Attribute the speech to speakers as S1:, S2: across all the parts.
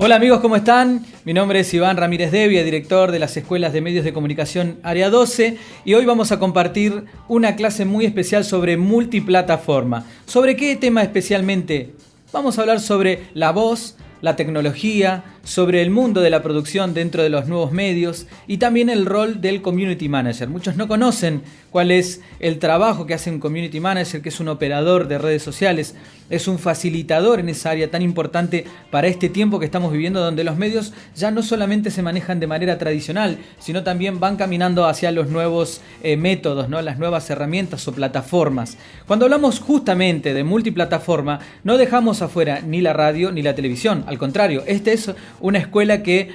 S1: Hola amigos, ¿cómo están? Mi nombre es Iván Ramírez Devia, director de las Escuelas de Medios de Comunicación Área 12, y hoy vamos a compartir una clase muy especial sobre multiplataforma. ¿Sobre qué tema especialmente? Vamos a hablar sobre la voz, la tecnología, sobre el mundo de la producción dentro de los nuevos medios y también el rol del Community Manager. Muchos no conocen cuál es el trabajo que hace un Community Manager, que es un operador de redes sociales, es un facilitador en esa área tan importante para este tiempo que estamos viviendo, donde los medios ya no solamente se manejan de manera tradicional, sino también van caminando hacia los nuevos métodos, ¿no? Las nuevas herramientas o plataformas. Cuando hablamos justamente de multiplataforma, no dejamos afuera ni la radio ni la televisión. Al contrario, esta es una escuela que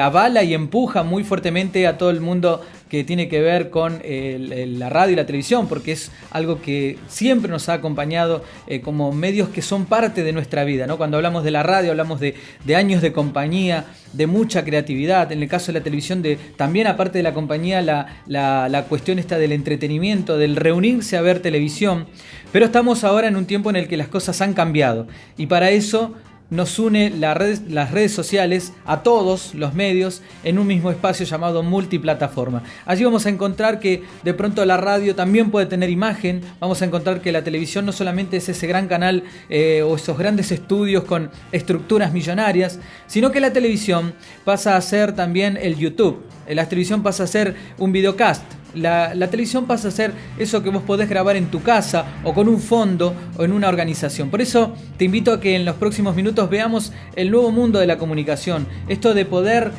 S1: avala y empuja muy fuertemente a todo el mundo que tiene que ver con la radio y la televisión, porque es algo que siempre nos ha acompañado como medios que son parte de nuestra vida, ¿no? Cuando hablamos de la radio hablamos de años de compañía, de mucha creatividad. En el caso de la televisión, también aparte de la compañía, la cuestión está del entretenimiento, del reunirse a ver televisión. Pero estamos ahora en un tiempo en el que las cosas han cambiado, y para eso nos une las redes sociales a todos los medios en un mismo espacio llamado multiplataforma. Allí vamos a encontrar que de pronto la radio también puede tener imagen, vamos a encontrar que la televisión no solamente es ese gran canal o esos grandes estudios con estructuras millonarias, sino que la televisión pasa a ser también el YouTube, la televisión pasa a ser un videocast. La televisión pasa a ser eso que vos podés grabar en tu casa o con un fondo o en una organización. Por eso te invito a que en los próximos minutos veamos el nuevo mundo de la comunicación. Esto de poder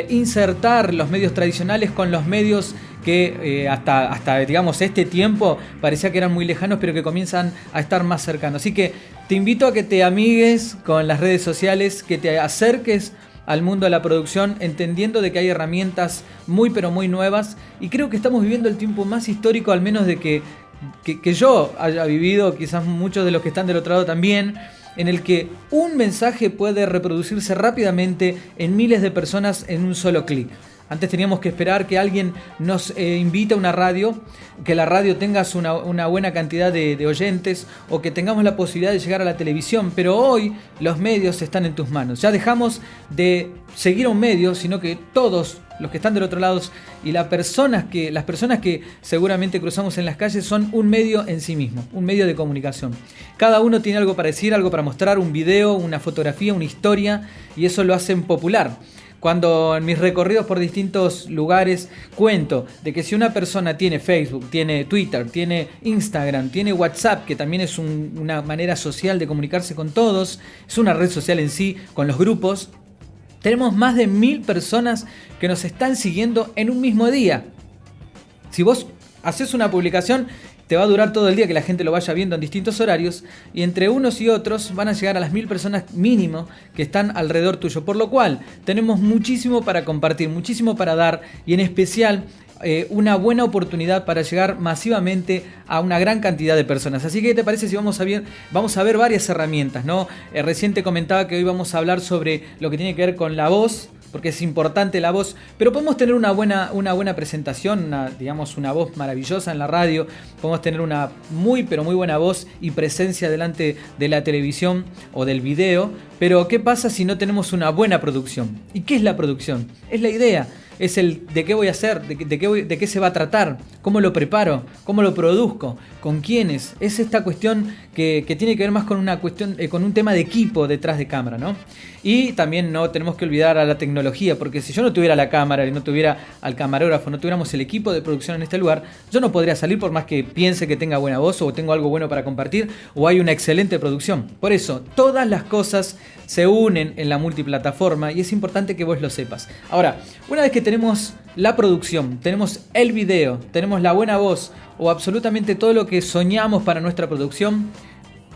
S1: insertar los medios tradicionales con los medios que hasta digamos este tiempo parecía que eran muy lejanos, pero que comienzan a estar más cercanos. Así que te invito a que te amigues con las redes sociales, que te acerques al mundo de la producción, entendiendo de que hay herramientas muy pero muy nuevas, y creo que estamos viviendo el tiempo más histórico, al menos de que yo haya vivido, quizás muchos de los que están del otro lado también, en el que un mensaje puede reproducirse rápidamente en miles de personas en un solo clic. Antes teníamos que esperar que alguien nos invite a una radio, que la radio tenga una buena cantidad de oyentes, o que tengamos la posibilidad de llegar a la televisión. Pero hoy los medios están en tus manos. Ya dejamos de seguir a un medio, sino que todos los que están del otro lado y las personas que seguramente cruzamos en las calles son un medio en sí mismo, un medio de comunicación. Cada uno tiene algo para decir, algo para mostrar, un video, una fotografía, una historia, y eso lo hacen popular. Cuando en mis recorridos por distintos lugares cuento de que si una persona tiene Facebook, tiene Twitter, tiene Instagram, tiene WhatsApp, que también es una manera social de comunicarse con todos, es una red social en sí, con los grupos, tenemos más de 1000 personas que nos están siguiendo en un mismo día. Si vos haces una publicación, te va a durar todo el día que la gente lo vaya viendo en distintos horarios, y entre unos y otros van a llegar a las 1000 personas mínimo que están alrededor tuyo, por lo cual tenemos muchísimo para compartir, muchísimo para dar, y en especial una buena oportunidad para llegar masivamente a una gran cantidad de personas. Así que, ¿qué te parece si vamos a ver varias herramientas, ¿no? Recién te comentaba que hoy vamos a hablar sobre lo que tiene que ver con la voz, porque es importante la voz, pero podemos tener una buena presentación, una voz maravillosa en la radio, podemos tener una muy pero muy buena voz y presencia delante de la televisión o del video, pero ¿qué pasa si no tenemos una buena producción? ¿Y qué es la producción? Es la idea. Es el de qué voy a hacer, de qué se va a tratar, cómo lo preparo, cómo lo produzco, con quiénes. Es esta cuestión que tiene que ver más con una cuestión, con un tema de equipo detrás de cámara, ¿no? Y también no tenemos que olvidar a la tecnología, porque si yo no tuviera la cámara y no tuviera al camarógrafo, no tuviéramos el equipo de producción en este lugar, yo no podría salir por más que piense que tenga buena voz o tengo algo bueno para compartir o hay una excelente producción. Por eso, todas las cosas se unen en la multiplataforma y es importante que vos lo sepas. Ahora, una vez que tenemos la producción, tenemos el video, tenemos la buena voz o absolutamente todo lo que soñamos para nuestra producción,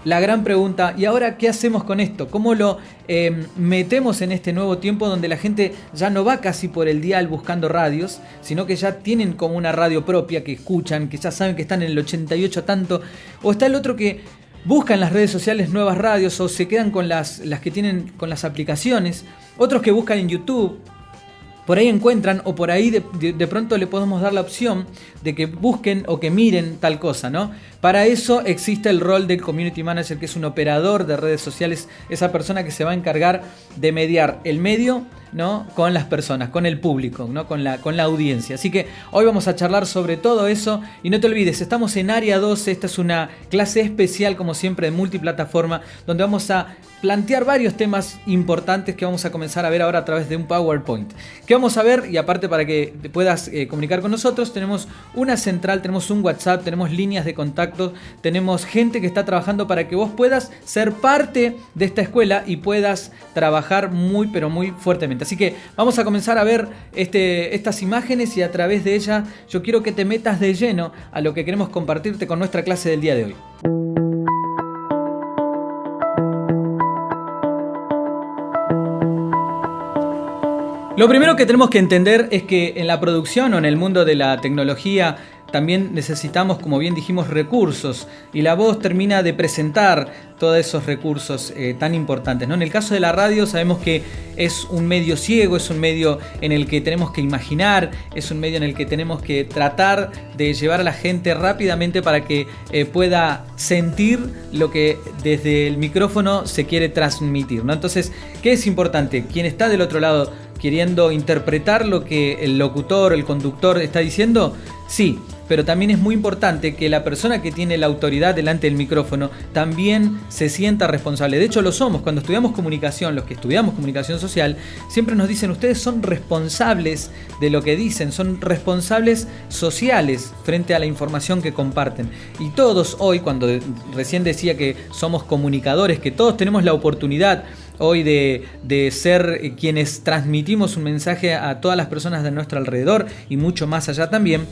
S1: la gran pregunta, ¿y ahora qué hacemos con esto? ¿Cómo lo metemos en este nuevo tiempo donde la gente ya no va casi por el dial buscando radios, sino que ya tienen como una radio propia que escuchan, que ya saben que están en el 88 tanto, o está el otro que busca en las redes sociales nuevas radios o se quedan con las que tienen con las aplicaciones, otros que buscan en YouTube, por ahí encuentran, o por ahí de pronto le podemos dar la opción de que busquen o que miren tal cosa, ¿no? Para eso existe el rol del Community Manager, que es un operador de redes sociales, esa persona que se va a encargar de mediar el medio, ¿no?, con las personas, con el público, ¿no?, con la audiencia. Así que hoy vamos a charlar sobre todo eso, y no te olvides, estamos en Área 12, esta es una clase especial como siempre de multiplataforma, donde vamos a plantear varios temas importantes que vamos a comenzar a ver ahora a través de un PowerPoint. ¿Qué vamos a ver? Y aparte, para que te puedas comunicar con nosotros, tenemos una central, tenemos un WhatsApp, tenemos líneas de contacto, tenemos gente que está trabajando para que vos puedas ser parte de esta escuela y puedas trabajar muy pero muy fuertemente. Así que vamos a comenzar a ver estas imágenes, y a través de ellas yo quiero que te metas de lleno a lo que queremos compartirte con nuestra clase del día de hoy. Lo primero que tenemos que entender es que en la producción o en el mundo de la tecnología también necesitamos, como bien dijimos, recursos, y la voz termina de presentar todos esos recursos tan importantes, ¿no? En el caso de la radio sabemos que es un medio ciego, es un medio en el que tenemos que imaginar, es un medio en el que tenemos que tratar de llevar a la gente rápidamente para que pueda sentir lo que desde el micrófono se quiere transmitir, ¿no? Entonces, ¿qué es importante? Quien está del otro lado queriendo interpretar lo que el locutor, el conductor está diciendo, sí, pero también es muy importante que la persona que tiene la autoridad delante del micrófono también se sienta responsable. De hecho, lo somos. Cuando estudiamos comunicación, los que estudiamos comunicación social, siempre nos dicen, ustedes son responsables de lo que dicen, son responsables sociales frente a la información que comparten. Y todos hoy, cuando recién decía que somos comunicadores, que todos tenemos la oportunidad hoy de ser quienes transmitimos un mensaje a todas las personas de nuestro alrededor y mucho más allá también,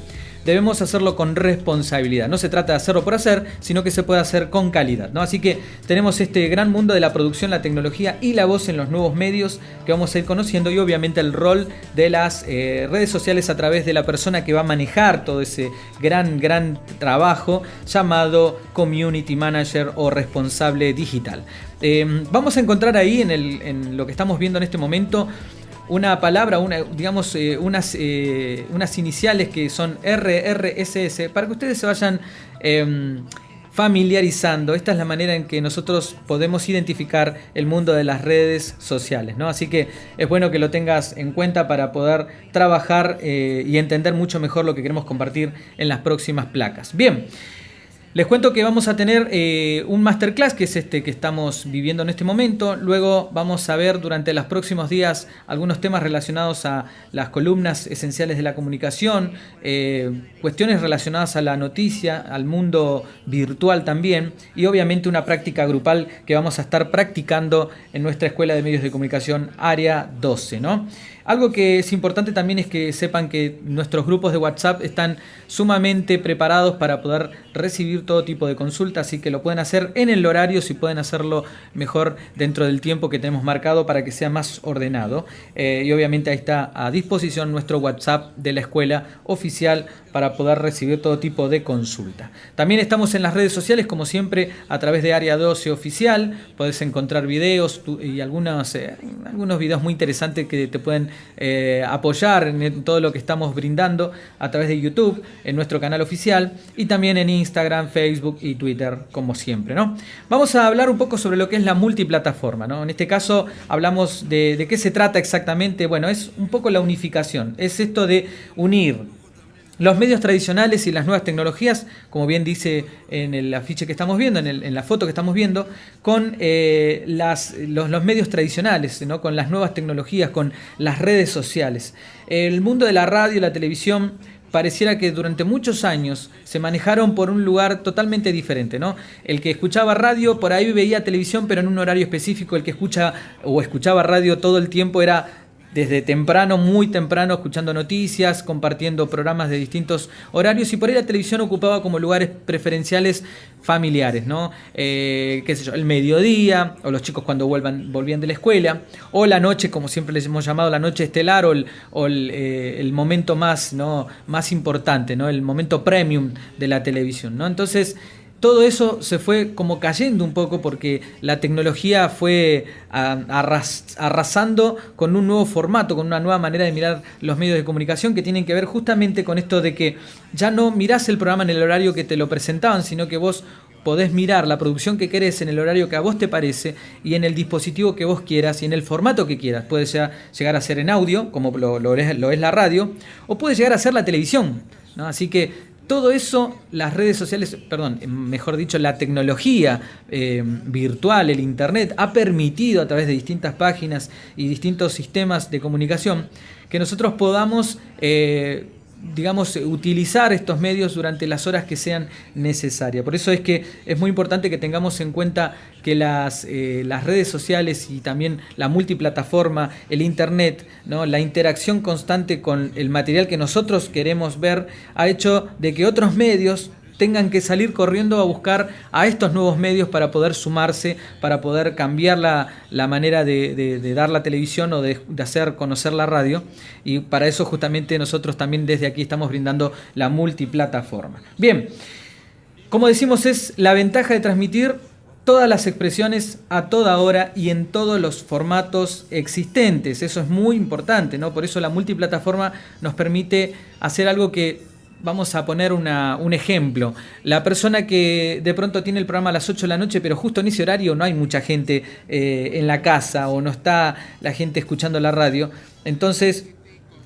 S1: debemos hacerlo con responsabilidad. No se trata de hacerlo por hacer, sino que se puede hacer con calidad, ¿no? Así que tenemos este gran mundo de la producción, la tecnología y la voz en los nuevos medios que vamos a ir conociendo, y obviamente el rol de las redes sociales a través de la persona que va a manejar todo ese gran trabajo llamado Community Manager o responsable digital. Vamos a encontrar ahí en lo que estamos viendo en este momento una palabra, unas iniciales que son RRSS, para que ustedes se vayan familiarizando. Esta es la manera en que nosotros podemos identificar el mundo de las redes sociales, ¿no? Así que es bueno que lo tengas en cuenta para poder trabajar y entender mucho mejor lo que queremos compartir en las próximas placas. Bien. Les cuento que vamos a tener un masterclass, que es este que estamos viviendo en este momento. Luego vamos a ver durante los próximos días algunos temas relacionados a las columnas esenciales de la comunicación, cuestiones relacionadas a la noticia, al mundo virtual también, y obviamente una práctica grupal que vamos a estar practicando en nuestra Escuela de Medios de Comunicación Área 12, ¿no? Algo que es importante también es que sepan que nuestros grupos de WhatsApp están sumamente preparados para poder recibir todo tipo de consultas, así que lo pueden hacer en el horario, si pueden hacerlo mejor dentro del tiempo que tenemos marcado para que sea más ordenado. Y obviamente ahí está a disposición nuestro WhatsApp de la escuela oficial para poder recibir todo tipo de consulta. También estamos en las redes sociales, como siempre, a través de Área 12 Oficial. Podés encontrar videos y algunos videos muy interesantes que te pueden apoyar en todo lo que estamos brindando a través de YouTube, en nuestro canal oficial, y también en Instagram, Facebook y Twitter, como siempre, ¿no? Vamos a hablar un poco sobre lo que es la multiplataforma, ¿no? En este caso hablamos de qué se trata exactamente. Bueno, es un poco la unificación, es esto de unir los medios tradicionales y las nuevas tecnologías, como bien dice en el afiche que estamos viendo, en la foto que estamos viendo, con los medios tradicionales, ¿no? Con las nuevas tecnologías, con las redes sociales. El mundo de la radio y la televisión pareciera que durante muchos años se manejaron por un lugar totalmente diferente, ¿no? El que escuchaba radio por ahí veía televisión, pero en un horario específico. El que escuchaba radio todo el tiempo era desde temprano, muy temprano, escuchando noticias, compartiendo programas de distintos horarios, y por ahí la televisión ocupaba como lugares preferenciales familiares, ¿no? Qué sé yo, el mediodía, o los chicos cuando volvían de la escuela, o la noche, como siempre les hemos llamado, la noche estelar, o el momento más, ¿no?, más importante, ¿no?, el momento premium de la televisión, ¿no? Entonces, todo eso se fue como cayendo un poco porque la tecnología fue arrasando con un nuevo formato, con una nueva manera de mirar los medios de comunicación que tienen que ver justamente con esto de que ya no mirás el programa en el horario que te lo presentaban, sino que vos podés mirar la producción que querés en el horario que a vos te parece y en el dispositivo que vos quieras y en el formato que quieras. Puede llegar a ser en audio, como lo es la radio, o puede llegar a ser la televisión, ¿no? Así que todo eso, las redes sociales, mejor dicho, la tecnología virtual, el internet, ha permitido a través de distintas páginas y distintos sistemas de comunicación que nosotros podamos utilizar estos medios durante las horas que sean necesarias. Por eso es que es muy importante que tengamos en cuenta que las redes sociales y también la multiplataforma, el internet, ¿no? La interacción constante con el material que nosotros queremos ver ha hecho de que otros medios tengan que salir corriendo a buscar a estos nuevos medios para poder sumarse, para poder cambiar la manera de dar la televisión o de hacer conocer la radio, y para eso justamente nosotros también desde aquí estamos brindando la multiplataforma. Bien, como decimos, es la ventaja de transmitir todas las expresiones a toda hora y en todos los formatos existentes. Eso es muy importante, ¿no? Por eso la multiplataforma nos permite hacer algo que... Vamos a poner un ejemplo. La persona que de pronto tiene el programa a las 8 de la noche, pero justo en ese horario no hay mucha gente en la casa o no está la gente escuchando la radio. Entonces,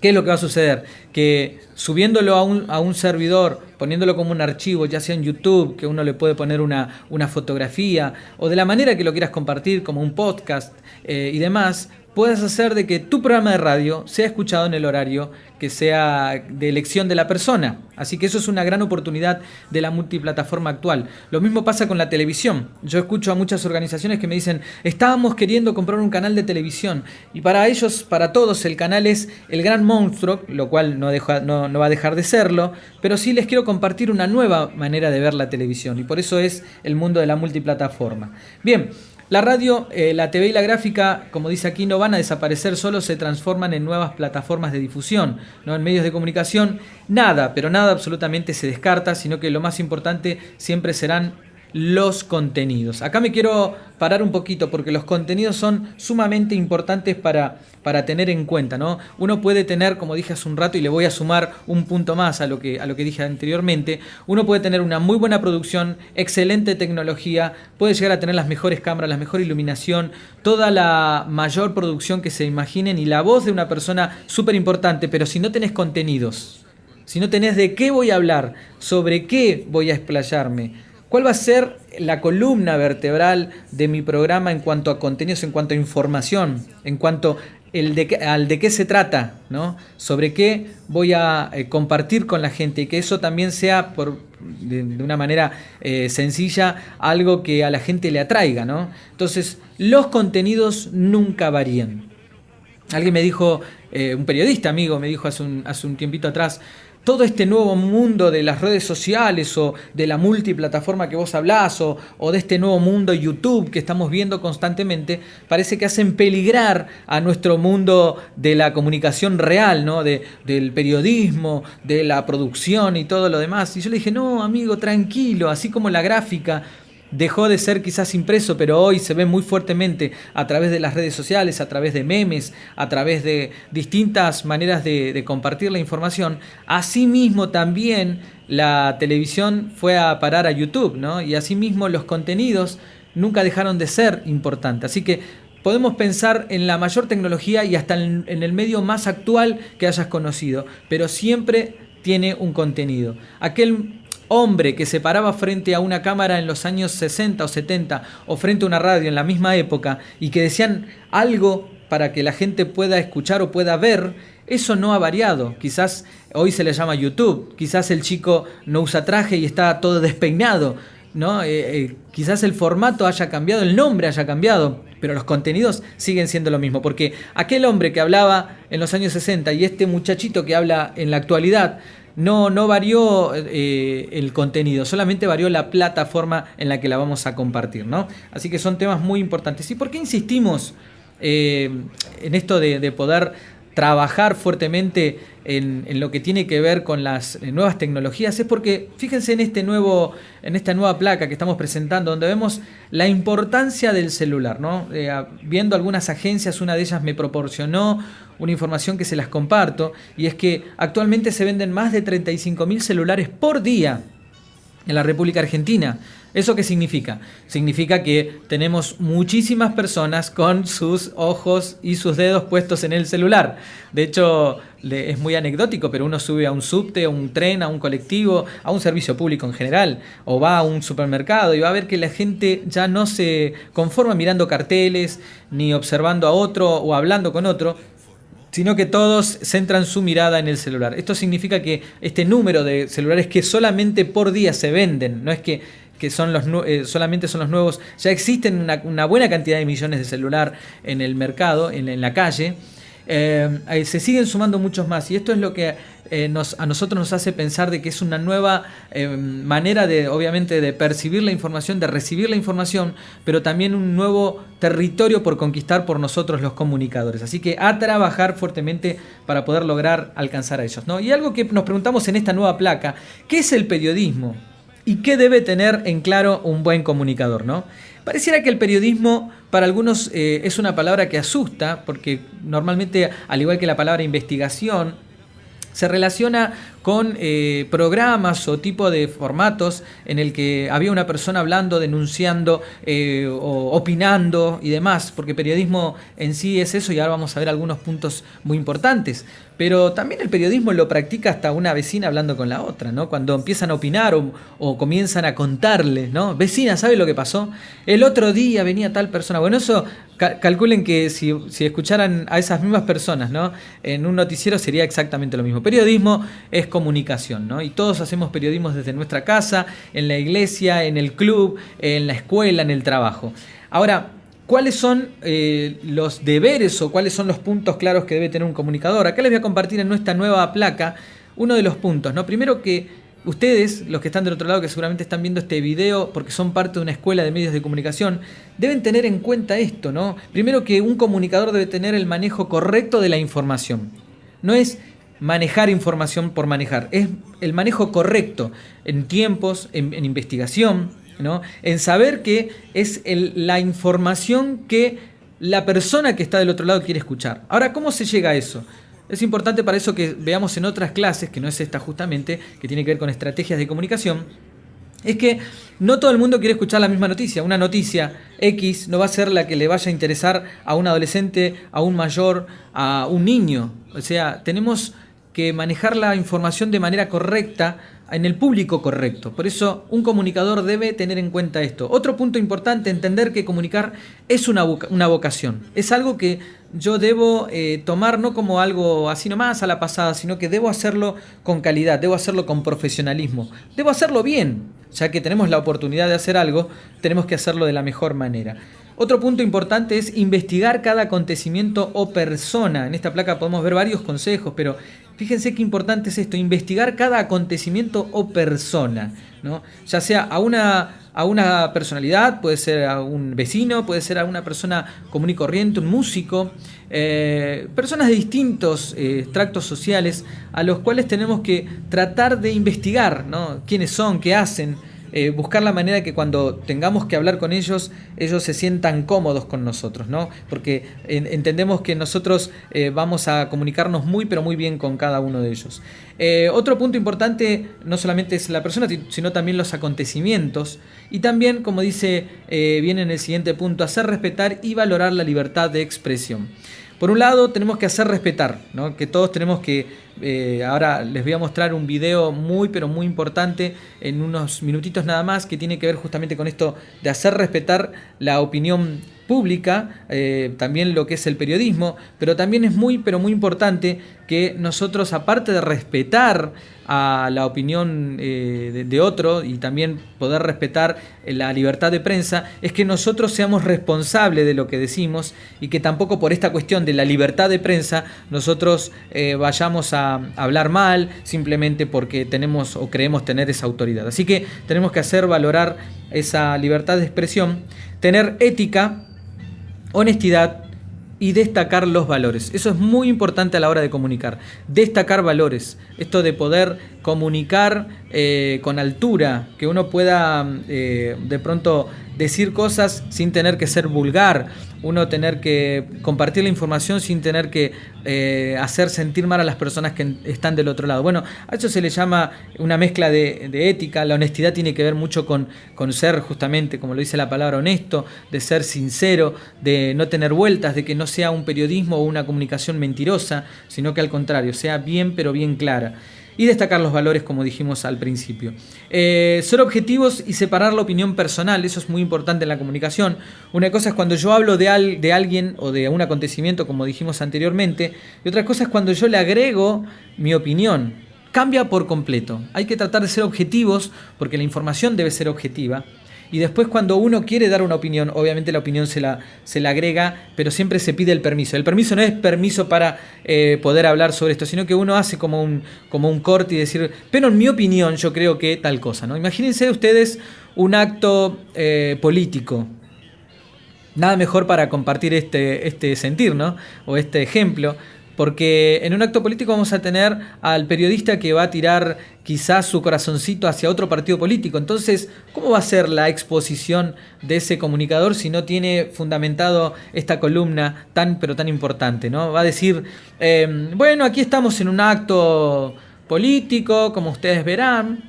S1: ¿qué es lo que va a suceder? Que subiéndolo a un servidor, poniéndolo como un archivo, ya sea en YouTube, que uno le puede poner una fotografía, o de la manera que lo quieras compartir, como un podcast y demás, puedes hacer de que tu programa de radio sea escuchado en el horario que sea de elección de la persona. Así que eso es una gran oportunidad de la multiplataforma actual. Lo mismo pasa con la televisión. Yo escucho a muchas organizaciones que me dicen, estábamos queriendo comprar un canal de televisión, y para ellos, para todos, el canal es el gran monstruo, lo cual no va a dejar de serlo, pero sí les quiero compartir una nueva manera de ver la televisión, y por eso es el mundo de la multiplataforma. Bien, la radio, la TV y la gráfica, como dice aquí, no van a desaparecer, solo se transforman en nuevas plataformas de difusión, ¿no? En medios de comunicación, nada, pero nada absolutamente se descarta, sino que lo más importante siempre serán los contenidos. Acá me quiero parar un poquito porque los contenidos son sumamente importantes para tener en cuenta, ¿no? Uno puede tener, como dije hace un rato, y le voy a sumar un punto más a lo que dije anteriormente, uno puede tener una muy buena producción, excelente tecnología, puede llegar a tener las mejores cámaras, la mejor iluminación, toda la mayor producción que se imaginen y la voz de una persona súper importante, pero si no tenés contenidos, si no tenés de qué voy a hablar, sobre qué voy a explayarme, ¿cuál va a ser la columna vertebral de mi programa en cuanto a contenidos, en cuanto a información, en cuanto al de qué se trata, ¿no? Sobre qué voy a compartir con la gente, y que eso también sea de una manera sencilla algo que a la gente le atraiga, ¿no? Entonces, los contenidos nunca varían. Alguien me dijo, un periodista amigo me dijo hace un tiempito atrás, todo este nuevo mundo de las redes sociales o de la multiplataforma que vos hablás o de este nuevo mundo YouTube que estamos viendo constantemente, parece que hacen peligrar a nuestro mundo de la comunicación real, ¿no? Del periodismo, de la producción y todo lo demás. Y yo le dije, no, amigo, tranquilo, así como la gráfica dejó de ser quizás impreso, pero hoy se ve muy fuertemente a través de las redes sociales, a través de memes, a través de distintas maneras de compartir la información. Asimismo también la televisión fue a parar a YouTube, ¿no? Y asimismo los contenidos nunca dejaron de ser importantes. Así que podemos pensar en la mayor tecnología y hasta en el medio más actual que hayas conocido, pero siempre tiene un contenido. Aquel hombre que se paraba frente a una cámara en los años 60 o 70 o frente a una radio en la misma época y que decían algo para que la gente pueda escuchar o pueda ver, eso no ha variado. Quizás hoy se le llama YouTube, quizás el chico no usa traje y está todo despeinado, ¿no? Quizás el formato haya cambiado, el nombre haya cambiado, pero los contenidos siguen siendo lo mismo, porque aquel hombre que hablaba en los años 60 y este muchachito que habla en la actualidad, no varió el contenido, solamente varió la plataforma en la que la vamos a compartir, ¿no? Así que son temas muy importantes. ¿Y por qué insistimos en esto de poder trabajar fuertemente en lo que tiene que ver con las nuevas tecnologías es porque, fíjense en esta nueva placa que estamos presentando, donde vemos la importancia del celular, ¿no? Viendo algunas agencias, una de ellas me proporcionó una información que se las comparto, y es que actualmente se venden más de 35.000 celulares por día en la República Argentina. ¿Eso qué significa? Significa que tenemos muchísimas personas con sus ojos y sus dedos puestos en el celular. De hecho, es muy anecdótico, pero uno sube a un subte, a un tren, a un colectivo, a un servicio público en general, o va a un supermercado y va a ver que la gente ya no se conforma mirando carteles, ni observando a otro o hablando con otro, sino que todos centran su mirada en el celular. Esto significa que este número de celulares que solamente por día se venden, no es que solamente son los nuevos, ya existen una buena cantidad de millones de celular en el mercado, en la calle, se siguen sumando muchos más, y esto es lo que a nosotros nos hace pensar de que es una nueva manera obviamente de percibir la información, de recibir la información, pero también un nuevo territorio por conquistar por nosotros los comunicadores. Así que a trabajar fuertemente para poder lograr alcanzar a ellos, ¿no? Y algo que nos preguntamos en esta nueva placa, ¿qué es el periodismo? ¿Y qué debe tener en claro un buen comunicador, ¿no? Pareciera que el periodismo para algunos es una palabra que asusta, porque normalmente, al igual que la palabra investigación, se relaciona con programas o tipo de formatos en el que había una persona hablando, denunciando o opinando y demás, porque periodismo en sí es eso, y ahora vamos a ver algunos puntos muy importantes. Pero también el periodismo lo practica hasta una vecina hablando con la otra, ¿no? Cuando empiezan a opinar o comienzan a contarle, ¿no? Vecina, ¿sabe lo que pasó? El otro día venía tal persona. Bueno, eso calculen que si escucharan a esas mismas personas, ¿no? En un noticiero sería exactamente lo mismo. Periodismo es comunicación, ¿no? Y todos hacemos periodismo desde nuestra casa, en la iglesia, en el club, en la escuela, en el trabajo. Ahora, ¿cuáles son los deberes o cuáles son los puntos claros que debe tener un comunicador? Acá les voy a compartir en nuestra nueva placa uno de los puntos, ¿no? Primero, que ustedes, los que están del otro lado, que seguramente están viendo este video porque son parte de una escuela de medios de comunicación, deben tener en cuenta esto, ¿no? Primero, que un comunicador debe tener el manejo correcto de la información. No es manejar información por manejar, es el manejo correcto en tiempos, en investigación, ¿no? En saber que es la información que la persona que está del otro lado quiere escuchar. Ahora, ¿cómo se llega a eso? Es importante para eso que veamos en otras clases, que no es esta justamente, que tiene que ver con estrategias de comunicación, es que no todo el mundo quiere escuchar la misma noticia. Una noticia X no va a ser la que le vaya a interesar a un adolescente, a un mayor, a un niño. O sea, tenemos que manejar la información de manera correcta en el público correcto. Por eso un comunicador debe tener en cuenta esto. Otro punto importante, entender que comunicar es una vocación. Es algo que yo debo tomar no como algo así nomás a la pasada, sino que debo hacerlo con calidad, debo hacerlo con profesionalismo, debo hacerlo bien. Ya que tenemos la oportunidad de hacer algo, tenemos que hacerlo de la mejor manera. Otro punto importante es investigar cada acontecimiento o persona. En esta placa podemos ver varios consejos, pero fíjense qué importante es esto, investigar cada acontecimiento o persona, ¿no? Ya sea a una personalidad, puede ser a un vecino, puede ser a una persona común y corriente, un músico, personas de distintos extractos sociales a los cuales tenemos que tratar de investigar, ¿no? Quiénes son, qué hacen. Buscar la manera de que cuando tengamos que hablar con ellos se sientan cómodos con nosotros, ¿no? Porque entendemos que nosotros vamos a comunicarnos muy, pero muy bien con cada uno de ellos. Otro punto importante no solamente es la persona, sino también los acontecimientos. Y también, como dice bien en el siguiente punto, hacer respetar y valorar la libertad de expresión. Por un lado, tenemos que hacer respetar, ¿no? Que todos tenemos que... ahora les voy a mostrar un video muy, pero muy importante en unos minutitos nada más, que tiene que ver justamente con esto de hacer respetar la opinión pública, también lo que es el periodismo, pero también es muy, pero muy importante que nosotros, aparte de respetar a la opinión de otro y también poder respetar la libertad de prensa, es que nosotros seamos responsables de lo que decimos y que tampoco por esta cuestión de la libertad de prensa nosotros vayamos a hablar mal simplemente porque tenemos o creemos tener esa autoridad. Así que tenemos que hacer valorar esa libertad de expresión, tener ética, honestidad y destacar los valores. Eso es muy importante a la hora de comunicar. Destacar valores. Esto de poder comunicar con altura, que uno pueda de pronto decir cosas sin tener que ser vulgar, uno tener que compartir la información sin tener que hacer sentir mal a las personas que están del otro lado. Bueno, a eso se le llama una mezcla de ética. La honestidad tiene que ver mucho con ser justamente, como lo dice la palabra, honesto, de ser sincero, de no tener vueltas, de que no sea un periodismo o una comunicación mentirosa, sino que al contrario, sea bien pero bien clara. Y destacar los valores, como dijimos al principio. Ser objetivos y separar la opinión personal, eso es muy importante en la comunicación. Una cosa es cuando yo hablo de alguien o de un acontecimiento, como dijimos anteriormente, y otra cosa es cuando yo le agrego mi opinión. Cambia por completo. Hay que tratar de ser objetivos, porque la información debe ser objetiva. Y después cuando uno quiere dar una opinión, obviamente la opinión se la agrega, pero siempre se pide el permiso. El permiso no es permiso para poder hablar sobre esto, sino que uno hace como un corte y decir, pero en mi opinión yo creo que tal cosa, ¿no? Imagínense ustedes un acto político. Nada mejor para compartir este sentir, ¿no? O este ejemplo. Porque en un acto político vamos a tener al periodista que va a tirar quizás su corazoncito hacia otro partido político. Entonces, ¿cómo va a ser la exposición de ese comunicador si no tiene fundamentado esta columna pero tan importante, ¿no? Va a decir, bueno, aquí estamos en un acto político, como ustedes verán.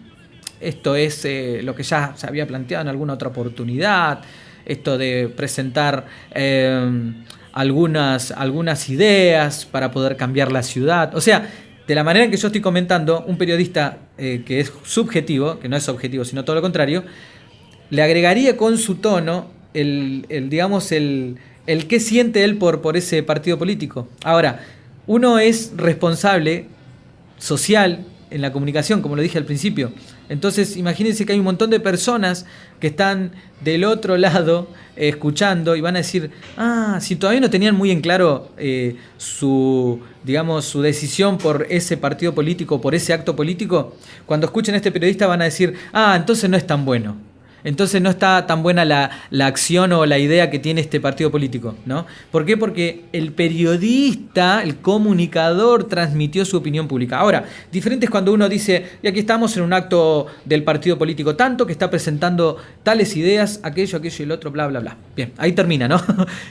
S1: Esto es lo que ya se había planteado en alguna otra oportunidad. Esto de presentar algunas ideas para poder cambiar la ciudad. O sea, de la manera en que yo estoy comentando, un periodista que es subjetivo, que no es objetivo, sino todo lo contrario, le agregaría con su tono el qué siente él por ese partido político. Ahora, uno es responsable social en la comunicación, como lo dije al principio. Entonces, imagínense que hay un montón de personas que están del otro lado escuchando y van a decir, si todavía no tenían muy en claro su decisión por ese partido político, por ese acto político, cuando escuchen a este periodista van a decir, entonces no es tan bueno. Entonces no está tan buena la acción o la idea que tiene este partido político, ¿no? ¿Por qué? Porque el periodista, el comunicador, transmitió su opinión pública. Ahora, diferente es cuando uno dice, y aquí estamos en un acto del partido político tanto, que está presentando tales ideas, aquello y el otro, bla, bla, bla. Bien, ahí termina, ¿no?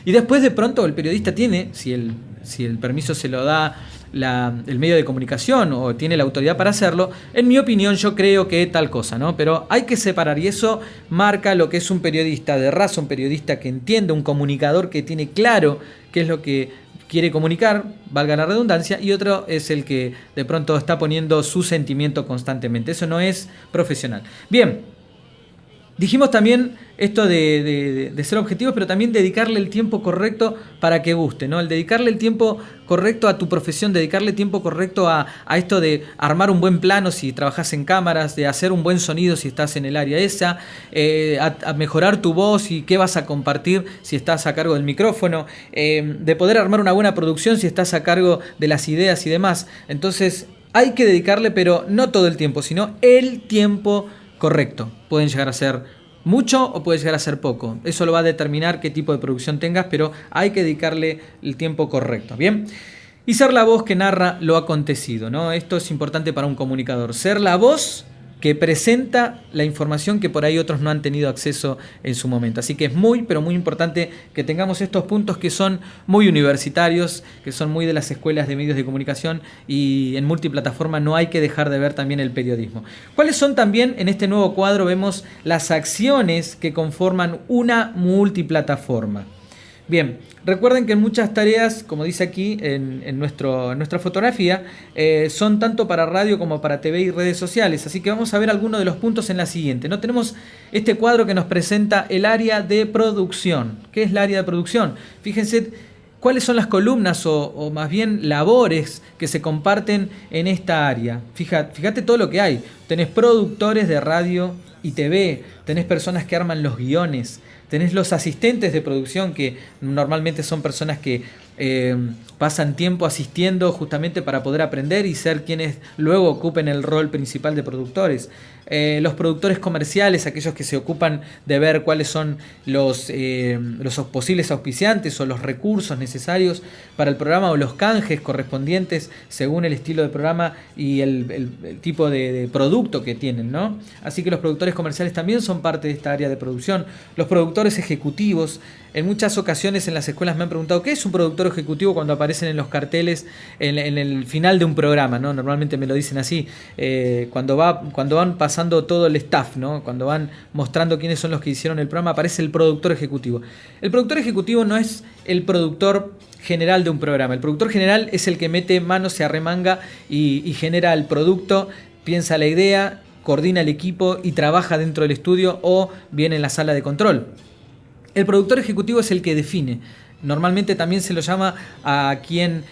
S1: Y después de pronto el periodista tiene, si el permiso se lo da el medio de comunicación o tiene la autoridad para hacerlo, en mi opinión yo creo que tal cosa, ¿no? Pero hay que separar y eso marca lo que es un periodista de raza, un periodista que entiende, un comunicador que tiene claro qué es lo que quiere comunicar, valga la redundancia, y otro es el que de pronto está poniendo su sentimiento constantemente. Eso no es profesional. Bien. Dijimos también esto de ser objetivos, pero también dedicarle el tiempo correcto para que guste, ¿no? El dedicarle el tiempo correcto a tu profesión, dedicarle tiempo correcto a esto de armar un buen plano si trabajas en cámaras, de hacer un buen sonido si estás en el área esa, a mejorar tu voz y qué vas a compartir si estás a cargo del micrófono, de poder armar una buena producción si estás a cargo de las ideas y demás. Entonces hay que dedicarle, pero no todo el tiempo, sino el tiempo correcto. Pueden llegar a ser mucho o puede llegar a ser poco. Eso lo va a determinar qué tipo de producción tengas, pero hay que dedicarle el tiempo correcto. Bien. Y ser la voz que narra lo acontecido, ¿no? Esto es importante para un comunicador. Ser la voz que presenta la información que por ahí otros no han tenido acceso en su momento. Así que es muy, pero muy importante que tengamos estos puntos que son muy universitarios, que son muy de las escuelas de medios de comunicación, y en multiplataforma no hay que dejar de ver también el periodismo. ¿Cuáles son también, en este nuevo cuadro vemos las acciones que conforman una multiplataforma? Bien, recuerden que en muchas tareas, como dice aquí en nuestra fotografía, son tanto para radio como para TV y redes sociales. Así que vamos a ver algunos de los puntos en la siguiente, ¿no? Tenemos este cuadro que nos presenta el área de producción. ¿Qué es la área de producción? Fíjense cuáles son las columnas o más bien labores que se comparten en esta área. Fíjate todo lo que hay. Tenés productores de radio y TV, tenés personas que arman los guiones, tenés los asistentes de producción, que normalmente son personas que pasan tiempo asistiendo justamente para poder aprender y ser quienes luego ocupen el rol principal de productores. Los productores comerciales, aquellos que se ocupan de ver cuáles son los posibles auspiciantes o los recursos necesarios para el programa o los canjes correspondientes según el estilo de programa y el tipo de producto que tienen, ¿no? Así que los productores comerciales también son parte de esta área de producción. Los productores ejecutivos, en muchas ocasiones en las escuelas me han preguntado ¿qué es un productor ejecutivo? Cuando aparecen en los carteles en el final de un programa, ¿no? Normalmente me lo dicen así, cuando van pasando todo el staff, ¿no? Cuando van mostrando quiénes son los que hicieron el programa, aparece el productor ejecutivo. El productor ejecutivo no es el productor general de un programa. El productor general es el que mete manos, se arremanga y genera el producto, piensa la idea, coordina el equipo y trabaja dentro del estudio o viene en la sala de control. El productor ejecutivo es el que define. Normalmente también se lo llama a quien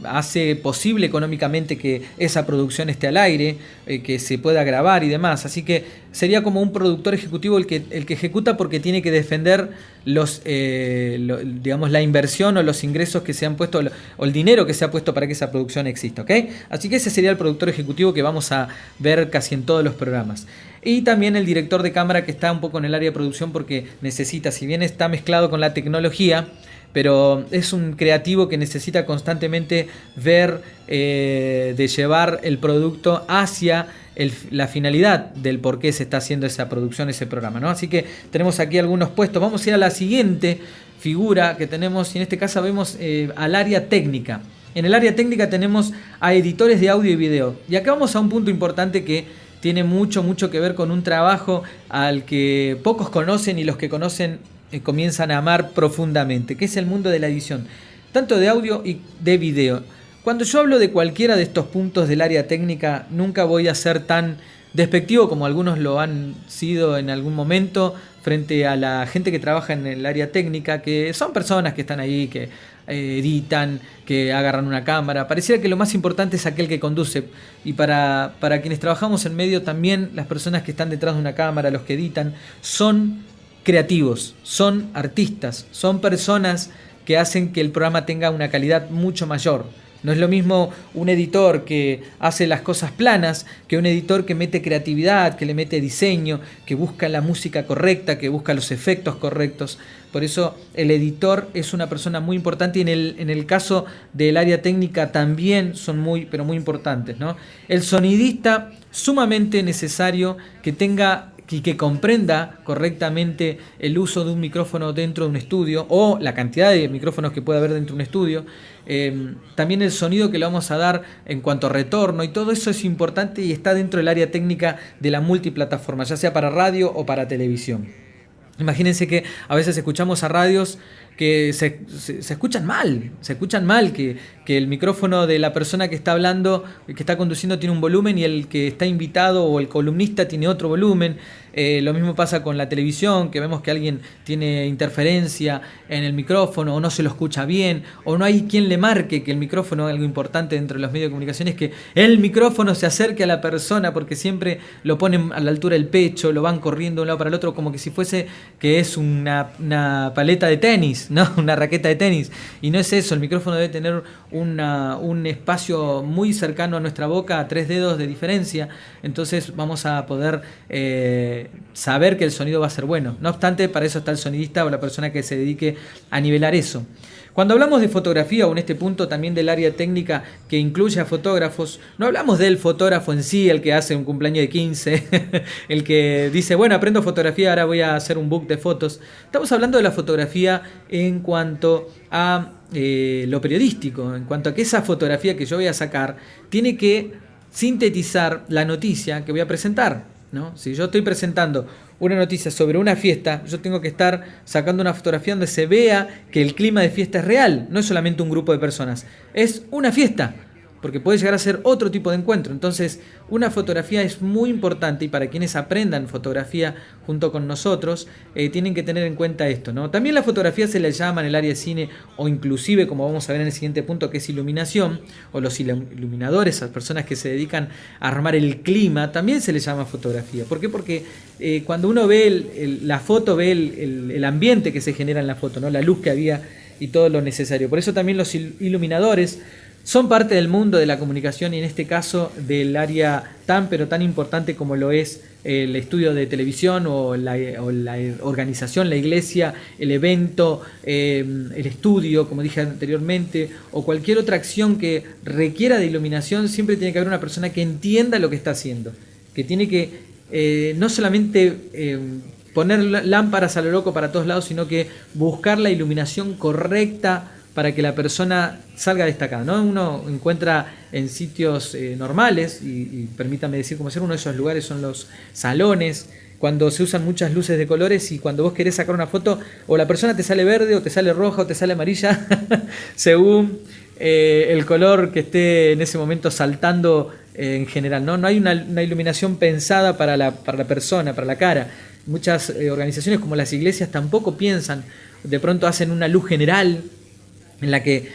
S1: hace posible económicamente que esa producción esté al aire, que se pueda grabar y demás. Así que sería como un productor ejecutivo el que ejecuta porque tiene que defender digamos, la inversión o los ingresos que se han puesto o el dinero que se ha puesto para que esa producción exista, ¿ok? Así que ese sería el productor ejecutivo que vamos a ver casi en todos los programas. Y también el director de cámara, que está un poco en el área de producción porque necesita, si bien está mezclado con la tecnología, pero es un creativo que necesita constantemente ver, de llevar el producto hacia la finalidad del por qué se está haciendo esa producción, ese programa, ¿no? Así que tenemos aquí algunos puestos. Vamos a ir a la siguiente figura que tenemos, y en este caso vemos al área técnica. En el área técnica tenemos a editores de audio y video. Y acá vamos a un punto importante que tiene mucho que ver con un trabajo al que pocos conocen y los que conocen comienzan a amar profundamente, que es el mundo de la edición, tanto de audio y de video. Cuando yo hablo de cualquiera de estos puntos del área técnica, nunca voy a ser tan despectivo como algunos lo han sido en algún momento frente a la gente que trabaja en el área técnica, que son personas que están ahí, que editan, que agarran una cámara. Pareciera que lo más importante es aquel que conduce, y para quienes trabajamos en medio también, las personas que están detrás de una cámara, los que editan, son creativos, son artistas, son personas que hacen que el programa tenga una calidad mucho mayor. No es lo mismo un editor que hace las cosas planas que un editor que mete creatividad, que le mete diseño, que busca la música correcta, que busca los efectos correctos. Por eso el editor es una persona muy importante, y en el caso del área técnica también son pero muy importantes, ¿no? El sonidista, sumamente necesario que tenga y que comprenda correctamente el uso de un micrófono dentro de un estudio o la cantidad de micrófonos que puede haber dentro de un estudio. También el sonido que le vamos a dar en cuanto a retorno, y todo eso es importante y está dentro del área técnica de la multiplataforma, ya sea para radio o para televisión. Imagínense que a veces escuchamos a radios que se escuchan mal, que el micrófono de la persona que está hablando, que está conduciendo, tiene un volumen y el que está invitado o el columnista tiene otro volumen. Lo mismo pasa con la televisión, que vemos que alguien tiene interferencia en el micrófono o no se lo escucha bien, o no hay quien le marque que el micrófono, algo importante dentro de los medios de comunicación, es que el micrófono se acerque a la persona, porque siempre lo ponen a la altura del pecho, lo van corriendo de un lado para el otro como que si fuese que es una paleta de tenis, ¿no? Una raqueta de tenis, y no es eso. El micrófono debe tener un espacio muy cercano a nuestra boca, a 3 dedos de diferencia, entonces vamos a poder saber que el sonido va a ser bueno. No obstante, para eso está el sonidista o la persona que se dedique a nivelar eso. Cuando hablamos de fotografía, o en este punto también del área técnica que incluye a fotógrafos, no hablamos del fotógrafo en sí, el que hace un cumpleaños de 15, el que dice, bueno, aprendo fotografía, ahora voy a hacer un book de fotos. Estamos hablando de la fotografía en cuanto a lo periodístico, en cuanto a que esa fotografía que yo voy a sacar tiene que sintetizar la noticia que voy a presentar, ¿no? Si yo estoy presentando una noticia sobre una fiesta, yo tengo que estar sacando una fotografía donde se vea que el clima de fiesta es real, no es solamente un grupo de personas, es una fiesta, porque puede llegar a ser otro tipo de encuentro. Entonces, una fotografía es muy importante, y para quienes aprendan fotografía junto con nosotros, tienen que tener en cuenta esto, ¿no? También la fotografía se le llama en el área de cine, o inclusive, como vamos a ver en el siguiente punto, que es iluminación, o los iluminadores, esas personas que se dedican a armar el clima, también se les llama fotografía. ¿Por qué? Porque cuando uno ve la foto, ve el ambiente que se genera en la foto, ¿no? La luz que había y todo lo necesario. Por eso también los iluminadores son parte del mundo de la comunicación y en este caso del área tan pero tan importante como lo es el estudio de televisión o la organización, la iglesia, el evento, el estudio, como dije anteriormente, o cualquier otra acción que requiera de iluminación. Siempre tiene que haber una persona que entienda lo que está haciendo, que tiene que no solamente poner lámparas a lo loco para todos lados, sino que buscar la iluminación correcta para que la persona salga destacada, ¿no? Uno encuentra en sitios normales, y permítame decir cómo ser, uno de esos lugares son los salones, cuando se usan muchas luces de colores y cuando vos querés sacar una foto, o la persona te sale verde, o te sale roja, o te sale amarilla, según el color que esté en ese momento saltando en general, ¿no? No hay una iluminación pensada para la persona, para la cara. Muchas organizaciones como las iglesias tampoco piensan, de pronto hacen una luz general, en la que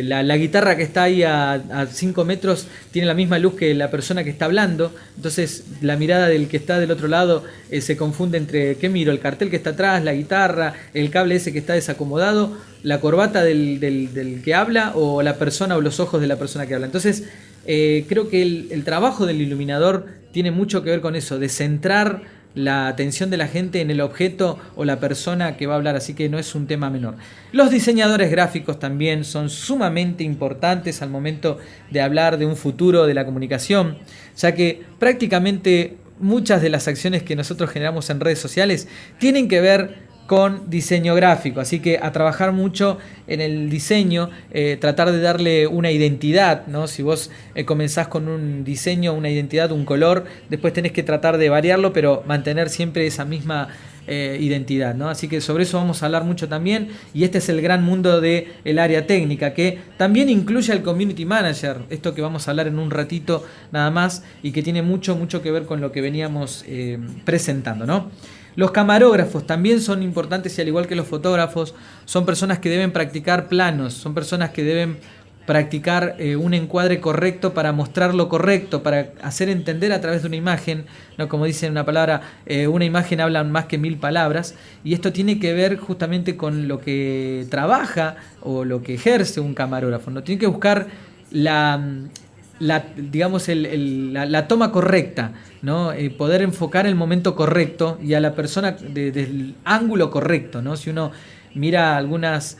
S1: la guitarra que está ahí a 5 metros tiene la misma luz que la persona que está hablando, entonces la mirada del que está del otro lado se confunde entre ¿qué miro? El cartel que está atrás, la guitarra, el cable ese que está desacomodado, la corbata del que habla, o la persona o los ojos de la persona que habla. Entonces creo que el trabajo del iluminador tiene mucho que ver con eso, de centrar la atención de la gente en el objeto o la persona que va a hablar, así que no es un tema menor. Los diseñadores gráficos también son sumamente importantes al momento de hablar de un futuro de la comunicación, ya que prácticamente muchas de las acciones que nosotros generamos en redes sociales tienen que ver con diseño gráfico, así que a trabajar mucho en el diseño, tratar de darle una identidad, ¿no? Si vos comenzás con un diseño, una identidad, un color, después tenés que tratar de variarlo, pero mantener siempre esa misma identidad, ¿no? Así que sobre eso vamos a hablar mucho también, y este es el gran mundo del área técnica, que también incluye al community manager, esto que vamos a hablar en un ratito nada más, y que tiene mucho que ver con lo que veníamos presentando, ¿no? Los camarógrafos también son importantes, y al igual que los fotógrafos, son personas que deben practicar planos, son personas que deben practicar un encuadre correcto para mostrar lo correcto, para hacer entender a través de una imagen, ¿no? Como dice una palabra, una imagen habla más que 1000 palabras, y esto tiene que ver justamente con lo que trabaja o lo que ejerce un camarógrafo, ¿no? Tiene que buscar digamos la toma correcta, ¿no? Poder enfocar el momento correcto y a la persona desde el ángulo correcto, ¿no? Si uno mira algunas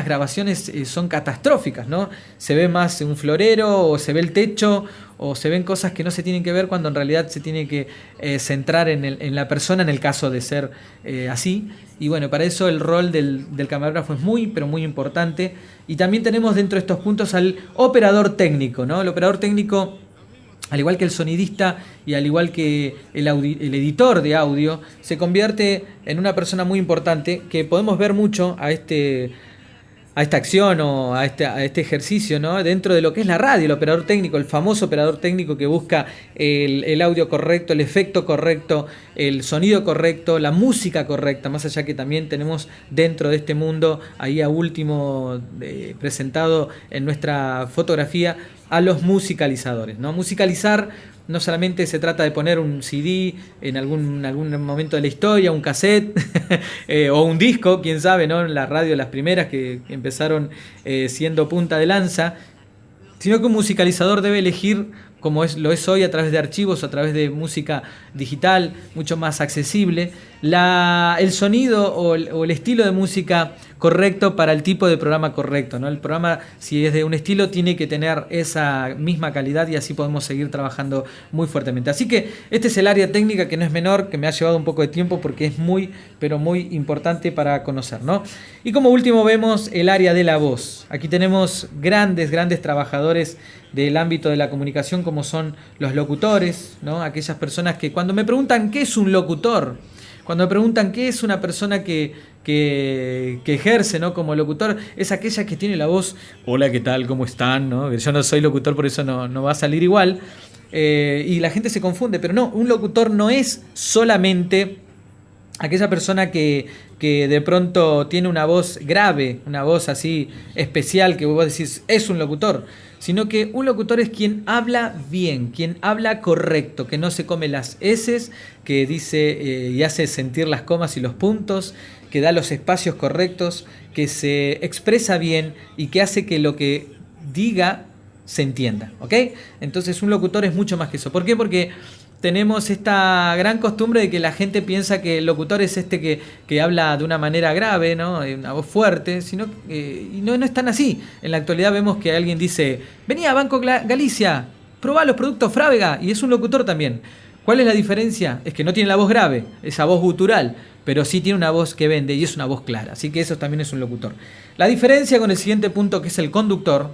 S1: grabaciones, son catastróficas, ¿no? Se ve más un florero, o se ve el techo, o se ven cosas que no se tienen que ver, cuando en realidad se tiene que centrar en la persona, en el caso de ser así. Y bueno, para eso el rol del camarógrafo es muy, pero muy importante. Y también tenemos dentro de estos puntos al operador técnico, ¿no? El operador técnico, al igual que el sonidista y al igual que el editor de audio, se convierte en una persona muy importante, que podemos ver mucho a esta acción o a este ejercicio, ¿no? Dentro de lo que es la radio, el operador técnico, el famoso operador técnico que busca el audio correcto, el efecto correcto, el sonido correcto, la música correcta, más allá que también tenemos dentro de este mundo, ahí a último presentado en nuestra fotografía, a los musicalizadores, ¿no? Musicalizar no solamente se trata de poner un CD en algún momento de la historia, un cassette o un disco, quién sabe, ¿no? En la radio, las primeras que empezaron siendo punta de lanza, sino que un musicalizador debe elegir, como lo es hoy, a través de archivos, a través de música digital, mucho más accesible, el sonido o el estilo de música correcto para el tipo de programa correcto, ¿no? El programa, si es de un estilo, tiene que tener esa misma calidad, y así podemos seguir trabajando muy fuertemente. Así que este es el área técnica, que no es menor, que me ha llevado un poco de tiempo porque es muy, pero muy importante para conocer, ¿no? Y como último vemos el área de la voz. Aquí tenemos grandes trabajadores del ámbito de la comunicación, como son los locutores, ¿no? Aquellas personas que, cuando me preguntan qué es un locutor, cuando me preguntan qué es una persona que ejerce, ¿no? Como locutor, es aquella que tiene la voz, hola, ¿qué tal? ¿Cómo están? ¿No? Yo no soy locutor, por eso no va a salir igual, y la gente se confunde, pero no, un locutor no es solamente aquella persona que de pronto tiene una voz grave, una voz así especial, que vos decís, es un locutor, sino que un locutor es quien habla bien, quien habla correcto, que no se come las eses, que dice y hace sentir las comas y los puntos, que da los espacios correctos, que se expresa bien y que hace que lo que diga se entienda, ¿ok? Entonces un locutor es mucho más que eso. ¿Por qué? Porque tenemos esta gran costumbre de que la gente piensa que el locutor es que habla de una manera grave, ¿no? Una voz fuerte, sino, y no es tan así. En la actualidad vemos que alguien dice, vení a Banco Galicia, probá los productos Frávega, y es un locutor también. ¿Cuál es la diferencia? Es que no tiene la voz grave, esa voz gutural, pero sí tiene una voz que vende y es una voz clara. Así que eso también es un locutor. La diferencia con el siguiente punto, que es el conductor,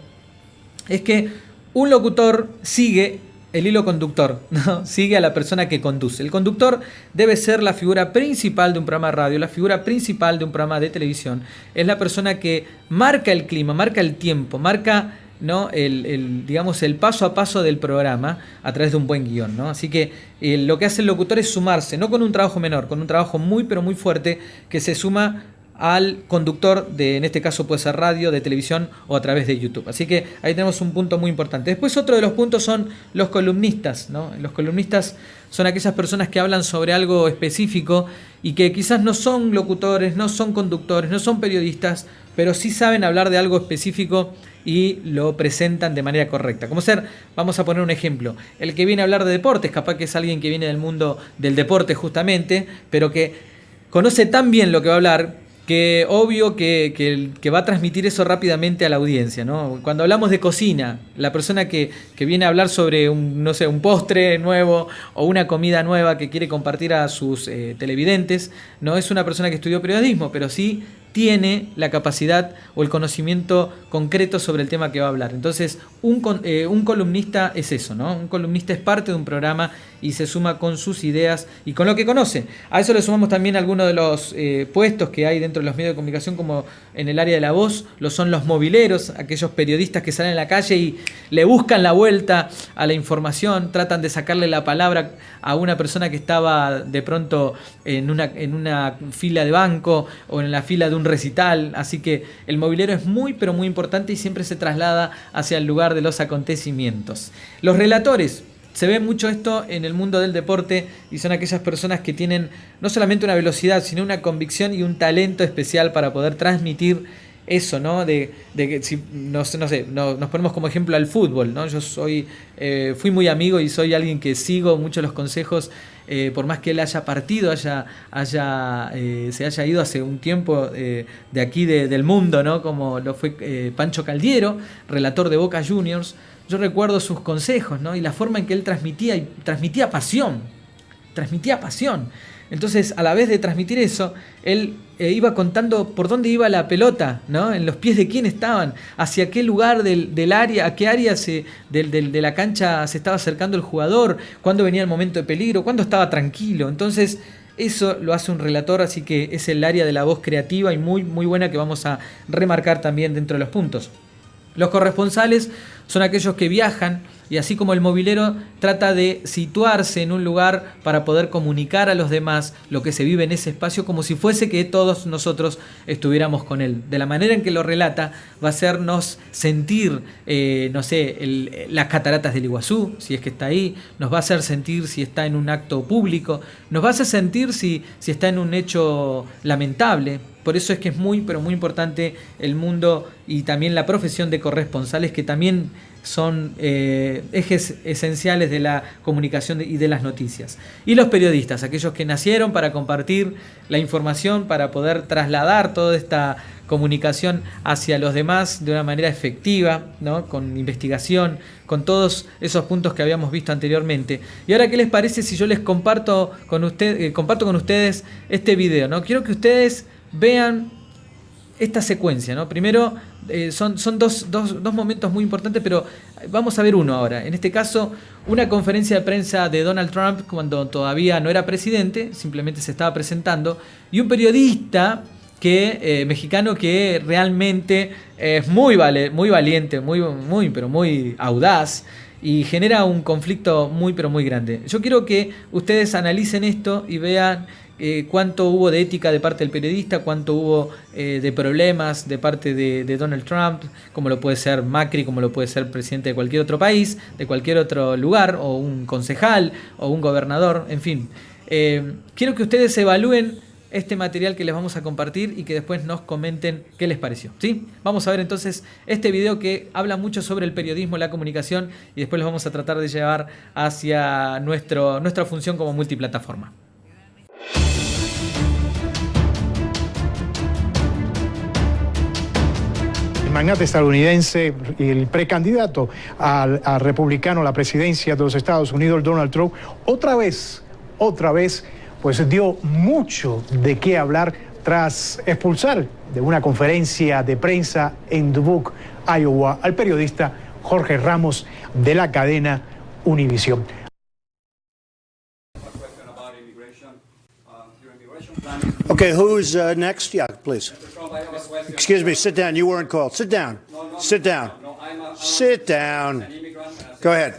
S1: es que un locutor sigue el hilo conductor, ¿no? Sigue a la persona que conduce. El conductor debe ser la figura principal de un programa de radio, la figura principal de un programa de televisión. Es la persona que marca el clima, marca el tiempo, marca, ¿no? digamos, el paso a paso del programa a través de un buen guión, ¿no? Así que lo que hace el locutor es sumarse, no con un trabajo menor, con un trabajo muy pero muy fuerte que se suma al conductor de, en este caso puede ser radio, de televisión o a través de YouTube. Así que ahí tenemos un punto muy importante. Después otro de los puntos son los columnistas, ¿no? Los columnistas son aquellas personas que hablan sobre algo específico y que quizás no son locutores, no son conductores, no son periodistas, pero sí saben hablar de algo específico y lo presentan de manera correcta. Como ser, vamos a poner un ejemplo, el que viene a hablar de deportes, capaz que es alguien que viene del mundo del deporte justamente, pero que conoce tan bien lo que va a hablar, que obvio que va a transmitir eso rápidamente a la audiencia, ¿no? Cuando hablamos de cocina, la persona que viene a hablar sobre un postre nuevo o una comida nueva que quiere compartir a sus televidentes, no es una persona que estudió periodismo, pero sí tiene la capacidad o el conocimiento concreto sobre el tema que va a hablar. Entonces, un columnista es eso, ¿no? Un columnista es parte de un programa y se suma con sus ideas y con lo que conoce. A eso le sumamos también algunos de los puestos que hay dentro de los medios de comunicación, como en el área de la voz, son los mobileros, aquellos periodistas que salen a la calle y le buscan la vuelta a la información, tratan de sacarle la palabra a una persona que estaba de pronto en una fila de banco o en la fila de un recital. Así que el mobilero es muy pero muy importante y siempre se traslada hacia el lugar de los acontecimientos. Los relatores, se ve mucho esto en el mundo del deporte y son aquellas personas que tienen no solamente una velocidad, sino una convicción y un talento especial para poder transmitir eso, ¿no? De que si nos ponemos como ejemplo al fútbol, ¿no? Yo fui muy amigo y soy alguien que sigo mucho los consejos, por más que él haya partido, se haya ido hace un tiempo de aquí del mundo, ¿no? Como lo fue Pancho Caldiero, relator de Boca Juniors. Yo recuerdo sus consejos, ¿no? Y la forma en que él transmitía pasión. Entonces, a la vez de transmitir eso, él iba contando por dónde iba la pelota, ¿no? En los pies de quién estaban, hacia qué lugar del área, a qué área de la cancha se estaba acercando el jugador, cuándo venía el momento de peligro, cuándo estaba tranquilo. Entonces, eso lo hace un relator, así que es el área de la voz creativa y muy, muy buena que vamos a remarcar también dentro de los puntos. Los corresponsales son aquellos que viajan y así como el mobilero trata de situarse en un lugar para poder comunicar a los demás lo que se vive en ese espacio como si fuese que todos nosotros estuviéramos con él. De la manera en que lo relata va a hacernos sentir, las cataratas del Iguazú, si es que está ahí, nos va a hacer sentir si está en un acto público, nos va a hacer sentir si está en un hecho lamentable. Por eso es que es muy, pero muy importante el mundo y también la profesión de corresponsales, que también son ejes esenciales de la comunicación y de las noticias. Y los periodistas, aquellos que nacieron para compartir la información, para poder trasladar toda esta comunicación hacia los demás de una manera efectiva, ¿no? Con investigación, con todos esos puntos que habíamos visto anteriormente. Y ahora, ¿qué les parece si yo les comparto con ustedes este video, ¿no? Quiero que ustedes vean esta secuencia, ¿no? Primero, son dos momentos muy importantes, pero vamos a ver uno ahora. En este caso, una conferencia de prensa de Donald Trump cuando todavía no era presidente, simplemente se estaba presentando, y un periodista mexicano que realmente es muy valiente, pero muy audaz, y genera un conflicto muy pero muy grande. Yo quiero que ustedes analicen esto y vean cuánto hubo de ética de parte del periodista, cuánto hubo de problemas de parte de Donald Trump, como lo puede ser Macri, como lo puede ser presidente de cualquier otro país, de cualquier otro lugar, o un concejal, o un gobernador, en fin. Quiero que ustedes evalúen este material que les vamos a compartir y que después nos comenten qué les pareció, ¿sí? Vamos a ver entonces este video que habla mucho sobre el periodismo, la comunicación, y después los vamos a tratar de llevar hacia nuestra función como multiplataforma.
S2: El magnate estadounidense y el precandidato al republicano a la presidencia de los Estados Unidos, Donald Trump, otra vez, pues dio mucho de qué hablar tras expulsar de una conferencia de prensa en Dubuque, Iowa, al periodista Jorge Ramos de la cadena Univision.
S3: Okay, who's next? Yeah, please. Excuse me, sit down. You weren't called. Sit down. Sit down. Sit down. Go ahead.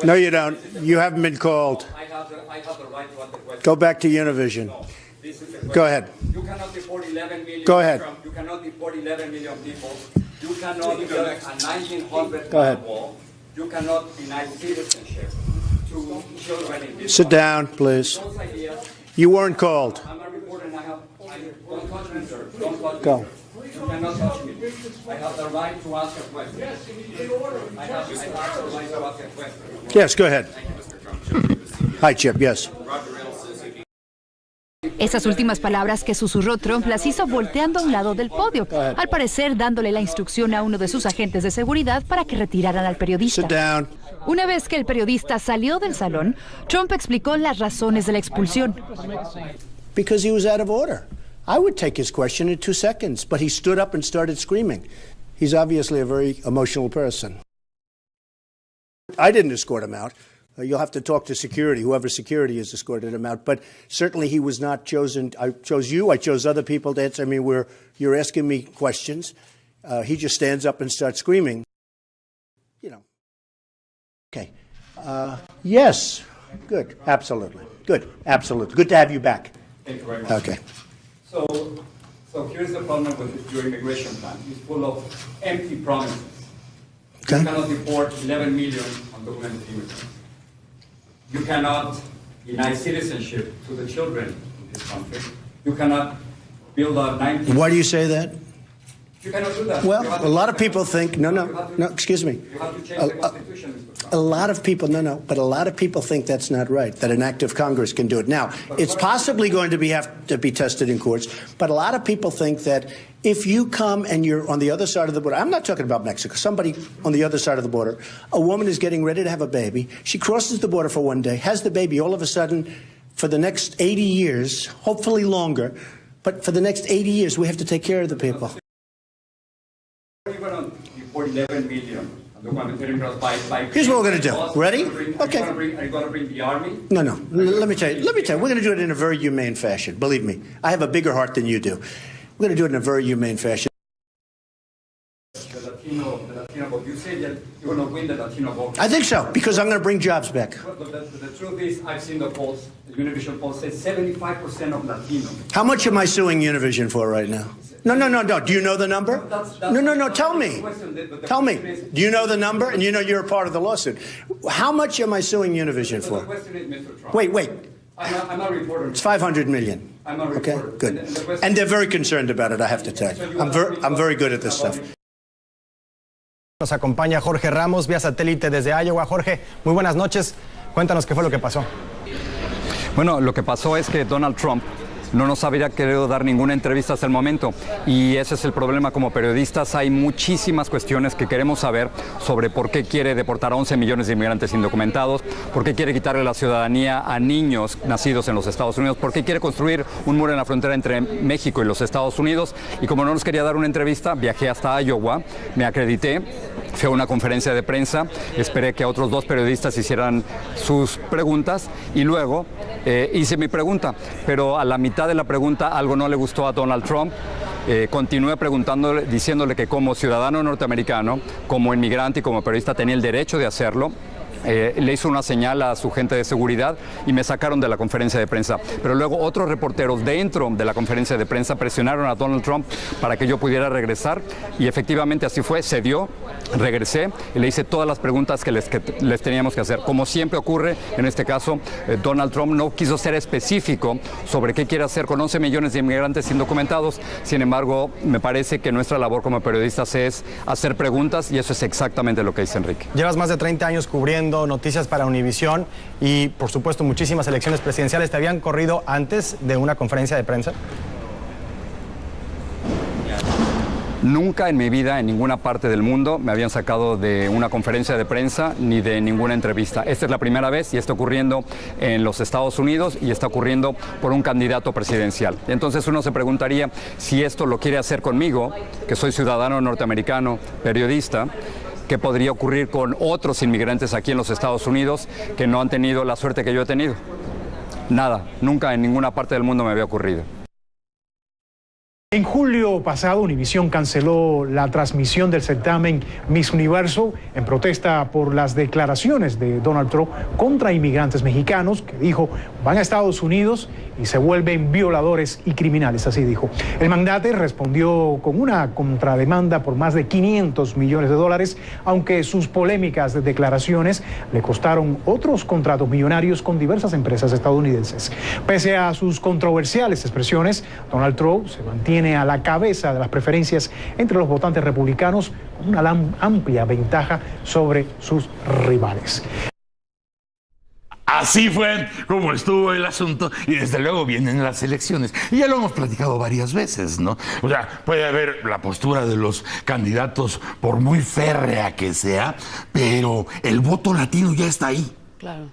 S3: No, you don't. You haven't been called. Go back to Univision. Go ahead.
S4: You cannot deport 11 million.
S3: Go ahead.
S4: You cannot deport 11 million people. You cannot build a 1900 wall. You cannot deny citizenship to children in this
S3: Sit down, please. You weren't called.
S4: I'm a reporter and don't touch me, sir. Don't touch
S3: Go.
S4: me, sir. You cannot touch me. I have the right to ask a question. I have the right to ask a question.
S3: Yes, go ahead. Hi, Chip. Yes.
S5: Esas últimas palabras que susurró Trump las hizo volteando a un lado del podio, al parecer dándole la instrucción a uno de sus agentes de seguridad para que retiraran al periodista.
S3: Sit down.
S5: Una vez que el periodista salió del salón, Trump explicó las razones de la expulsión.
S3: Because he was out of order. I would take his question in 2 seconds, but he stood up and started screaming. He's obviously a very emotional person. I didn't escort him out. You'll have to talk to security, whoever security has escorted him out. But certainly he was not chosen. I chose you. I chose other people to answer. I mean, you're asking me questions. He just stands up and starts screaming. You know. Okay. Yes. Good. Absolutely. Good. Absolutely. Good to have you back.
S4: Thank you very much.
S3: Okay.
S4: So here's the problem with your immigration plan. It's full of empty promises.
S3: Okay.
S4: You cannot deport 11 million undocumented immigrants. You cannot deny citizenship to the children in this country. You cannot build a 19...
S3: Why do you say that?
S4: You cannot do that.
S3: Well, a lot of people think, no, excuse me.
S4: You have to change the Constitution, Mr. Trump.
S3: A lot of people, but a lot of people think that's not right, that an act of Congress can do it. Now, it's possibly going to have to be tested in courts, but a lot of people think that if you come and you're on the other side of the border, I'm not talking about Mexico, somebody on the other side of the border, a woman is getting ready to have a baby, she crosses the border for one day, has the baby, all of a sudden, for the next 80 years, hopefully longer, but for the next 80 years, we have to take care of the people.
S4: You're going to deport 11 million undocumented immigrants by
S3: Here's what we're going to do. Ready? Okay.
S4: Are you going to bring the army?
S3: No. Let me tell you. We're going to do it in a very humane fashion. Believe me, I have a bigger heart than you do. We're going to do it in a very humane fashion.
S4: The Latino vote. You say that you're going to win the Latino vote.
S3: I think so, because I'm going to bring jobs back.
S4: But the truth is, I've seen the polls. The Univision poll says 75% of Latinos.
S3: How much am I suing Univision for right now? No. Do you know the number? No. Tell me. Tell me. Do you know the number? And you know you're a part of the lawsuit. How much am I suing Univision
S4: So
S3: for?
S4: the question is, Mr. Trump.
S3: Wait.
S4: I'm a reporter.
S3: It's $500 million.
S4: I'm a
S3: Okay,
S4: reporter.
S3: good.
S4: And the question-
S3: And they're very concerned about it, I have to tell you. I'm very good at this stuff.
S6: Nos acompaña Jorge Ramos vía satélite desde Iowa. Jorge, muy buenas noches. Cuéntanos qué fue lo que pasó.
S7: Bueno, lo que pasó es que Donald Trump no nos habría querido dar ninguna entrevista hasta el momento y ese es el problema como periodistas. Hay muchísimas cuestiones que queremos saber sobre por qué quiere deportar a 11 millones de inmigrantes indocumentados, por qué quiere quitarle la ciudadanía a niños nacidos en los Estados Unidos, por qué quiere construir un muro en la frontera entre México y los Estados Unidos. Y como no nos quería dar una entrevista, viajé hasta Iowa, me acredité, fui a una conferencia de prensa, esperé que otros 2 periodistas hicieran sus preguntas y luego hice mi pregunta, pero a la mitad de la pregunta algo no le gustó a Donald Trump. Continué preguntándole, diciéndole que como ciudadano norteamericano, como inmigrante y como periodista tenía el derecho de hacerlo. le hizo una señal a su gente de seguridad y me sacaron de la conferencia de prensa. Pero luego otros reporteros dentro de la conferencia de prensa presionaron a Donald Trump para que yo pudiera regresar y efectivamente así fue, se dio, regresé y le hice todas las preguntas que les teníamos que hacer. Como siempre ocurre, en este caso, Donald Trump no quiso ser específico sobre qué quiere hacer con 11 millones de inmigrantes indocumentados. Sin embargo, me parece que nuestra labor como periodistas es hacer preguntas y eso es exactamente lo que dice Enrique.
S6: Llevas más de 30 años cubriendo noticias para Univisión y, por supuesto, muchísimas elecciones presidenciales. ¿Te habían corrido antes de una conferencia de prensa?
S7: Nunca en mi vida, en ninguna parte del mundo, me habían sacado de una conferencia de prensa ni de ninguna entrevista. Esta es la primera vez y está ocurriendo en los Estados Unidos y está ocurriendo por un candidato presidencial. Entonces uno se preguntaría si esto lo quiere hacer conmigo, que soy ciudadano norteamericano, periodista, ¿qué podría ocurrir con otros inmigrantes aquí en los Estados Unidos que no han tenido la suerte que yo he tenido? Nada, nunca en ninguna parte del mundo me había ocurrido.
S2: En julio pasado, Univisión canceló la transmisión del certamen Miss Universo en protesta por las declaraciones de Donald Trump contra inmigrantes mexicanos, que dijo van a Estados Unidos y se vuelven violadores y criminales, así dijo. El magnate respondió con una contrademanda por más de $500 millones, aunque sus polémicas declaraciones le costaron otros contratos millonarios con diversas empresas estadounidenses. Pese a sus controversiales expresiones, Donald Trump se mantiene a la cabeza de las preferencias entre los votantes republicanos con una amplia ventaja sobre sus rivales.
S8: Así fue como estuvo el asunto y desde luego vienen las elecciones. Y ya lo hemos platicado varias veces, ¿no? O sea, puede haber la postura de los candidatos por muy férrea que sea, pero el voto latino ya está ahí.
S9: Claro.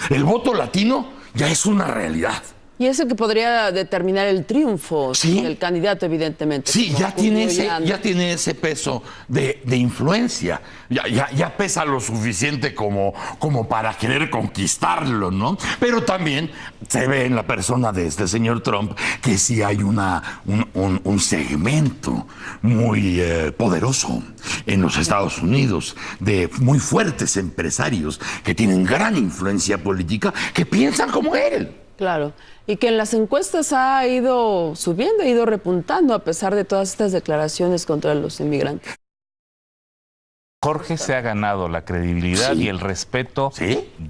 S8: El voto latino ya es una realidad.
S9: Y eso que podría determinar el triunfo
S8: ¿Sí?
S9: del candidato, evidentemente.
S8: Sí, ya tiene ese peso de influencia. Ya pesa lo suficiente como para querer conquistarlo, ¿no? Pero también se ve en la persona de este señor Trump que sí hay un segmento muy poderoso en los Estados Unidos, de muy fuertes empresarios que tienen gran influencia política, que piensan como él.
S9: Claro, y que en las encuestas ha ido subiendo, ha ido repuntando a pesar de todas estas declaraciones contra los inmigrantes.
S10: Jorge se ha ganado la credibilidad y el respeto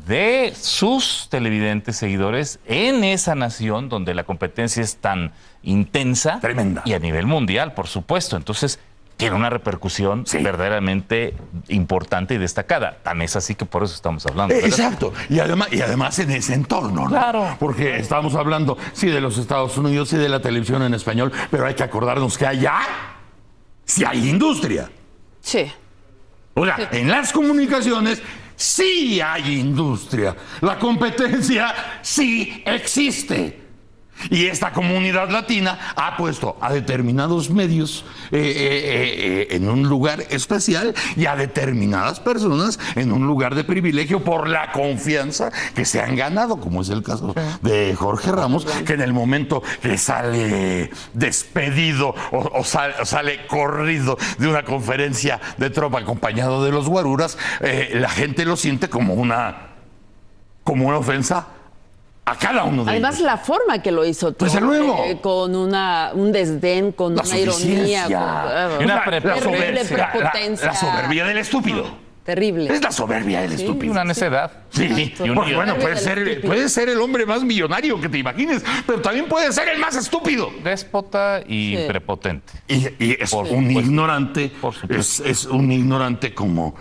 S10: de sus televidentes, seguidores, en esa nación donde la competencia es tan intensa.
S8: Tremenda.
S10: Y a nivel mundial, por supuesto. Entonces, tiene una repercusión verdaderamente importante y destacada. Tan es así que por eso estamos hablando.
S8: Exacto. Y además en ese entorno, ¿no?
S10: Claro.
S8: Porque estamos hablando, sí, de los Estados Unidos, sí, de la televisión en español, pero hay que acordarnos que allá sí hay industria.
S9: Sí.
S8: O sea, en las comunicaciones sí hay industria. La competencia sí existe. Y esta comunidad latina ha puesto a determinados medios en un lugar especial y a determinadas personas en un lugar de privilegio por la confianza que se han ganado, como es el caso de Jorge Ramos, que en el momento que sale despedido o sale corrido de una conferencia de Trump acompañado de los guaruras, la gente lo siente como una ofensa a cada uno de
S9: Además,
S8: ellos.
S9: la forma que lo hizo Trump,
S8: Desde luego.
S9: con un desdén, con una ironía,
S10: una
S9: prepotencia.
S8: La soberbia del estúpido.
S9: Terrible.
S8: Es la soberbia del estúpido.
S10: Una necedad.
S8: Sí, porque, bueno, puede ser el hombre más millonario que te imagines, pero también puede ser el más estúpido.
S10: Déspota y prepotente.
S8: Y es un ignorante.
S10: Por supuesto.
S8: Es un ignorante como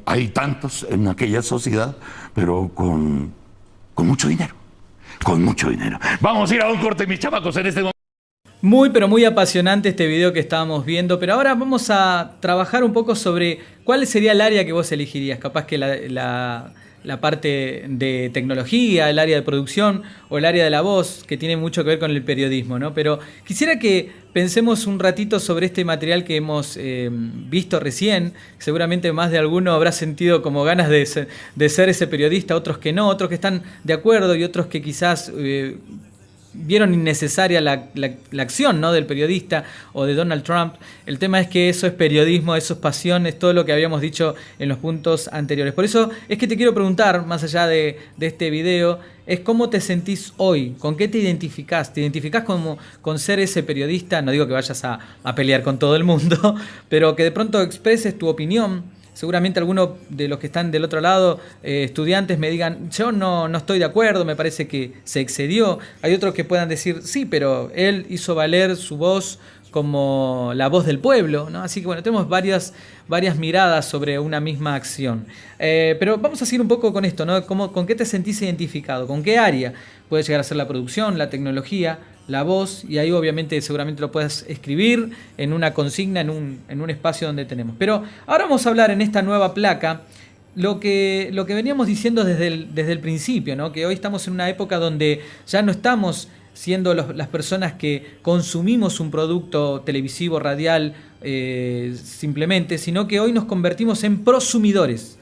S8: hay tantos en aquella sociedad, pero con mucho dinero. Con mucho dinero. Vamos a ir a un corte, mis chamacos, en este momento.
S1: Muy, pero muy apasionante este video que estábamos viendo, pero ahora vamos a trabajar un poco sobre cuál sería el área que vos elegirías. Capaz que la parte de tecnología, el área de producción o el área de la voz, que tiene mucho que ver con el periodismo, ¿no? Pero quisiera que pensemos un ratito sobre este material que hemos visto recién. Seguramente más de alguno habrá sentido como ganas de ser ese periodista, otros que no, otros que están de acuerdo y otros que quizás vieron innecesaria la acción, ¿no?, del periodista o de Donald Trump. El tema es que eso es periodismo, eso es pasión, es todo lo que habíamos dicho en los puntos anteriores. Por eso es que te quiero preguntar, más allá de este video, es cómo te sentís hoy, con qué te identificás. ¿Te identificás con ser ese periodista? No digo que vayas a pelear con todo el mundo, pero que de pronto expreses tu opinión. Seguramente algunos de los que están del otro lado, estudiantes, me digan, yo no estoy de acuerdo, me parece que se excedió. Hay otros que puedan decir, sí, pero él hizo valer su voz como la voz del pueblo, ¿no? Así que bueno, tenemos varias miradas sobre una misma acción. Pero vamos a seguir un poco con esto, ¿no? ¿Con qué te sentís identificado? ¿Con qué área? Puede llegar a ser la producción, la tecnología, la voz, y ahí obviamente seguramente lo puedes escribir en una consigna, en un espacio donde tenemos. Pero ahora vamos a hablar en esta nueva placa lo que veníamos diciendo desde el principio, ¿no? Que hoy estamos en una época donde ya no estamos siendo las personas que consumimos un producto televisivo, radial, simplemente, sino que hoy nos convertimos en prosumidores.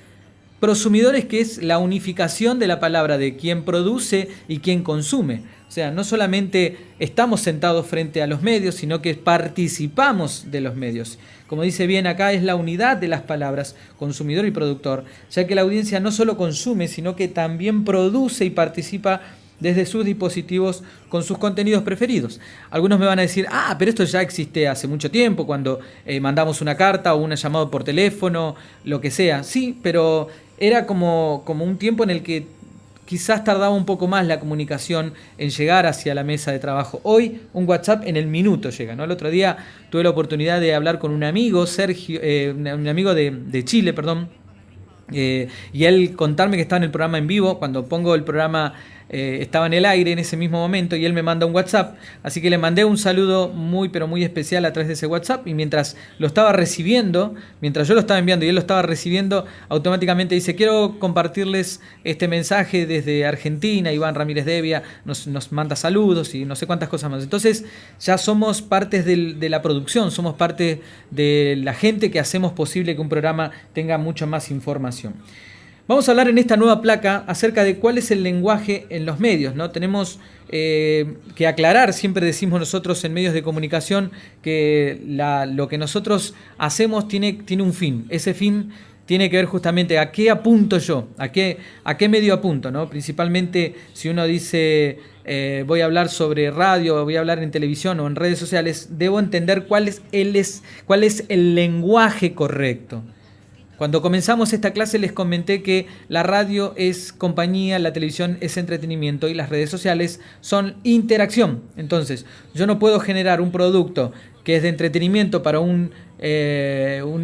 S1: Prosumidores, que es la unificación de la palabra de quien produce y quien consume. O sea, no solamente estamos sentados frente a los medios, sino que participamos de los medios. Como dice bien acá, es la unidad de las palabras, consumidor y productor, ya que la audiencia no solo consume, sino que también produce y participa desde sus dispositivos con sus contenidos preferidos. Algunos me van a decir, pero esto ya existe hace mucho tiempo, cuando mandamos una carta o una llamada por teléfono, lo que sea. Sí, pero era como un tiempo en el que quizás tardaba un poco más la comunicación en llegar hacia la mesa de trabajo. Hoy un WhatsApp en el minuto llega, ¿no? El otro día tuve la oportunidad de hablar con un amigo, Sergio, un amigo de Chile, perdón, y él contarme que estaba en el programa en vivo. Cuando pongo el programa estaba en el aire en ese mismo momento y él me manda un WhatsApp, así que le mandé un saludo muy pero muy especial a través de ese WhatsApp, y mientras lo estaba recibiendo, mientras yo lo estaba enviando y él lo estaba recibiendo, automáticamente dice: quiero compartirles este mensaje desde Argentina, Iván Ramírez Devia nos manda saludos y no sé cuántas cosas más. Entonces ya somos parte de la producción, somos parte de la gente que hacemos posible que un programa tenga mucha más información. Vamos a hablar en esta nueva placa acerca de cuál es el lenguaje en los medios, ¿no? Tenemos que aclarar, siempre decimos nosotros en medios de comunicación, que lo que nosotros hacemos tiene un fin. Ese fin tiene que ver justamente a qué apunto yo, a qué medio apunto, ¿no? Principalmente si uno dice voy a hablar sobre radio, voy a hablar en televisión o en redes sociales, debo entender cuál es el lenguaje correcto. Cuando comenzamos esta clase les comenté que la radio es compañía, la televisión es entretenimiento y las redes sociales son interacción. Entonces, yo no puedo generar un producto que es de entretenimiento para un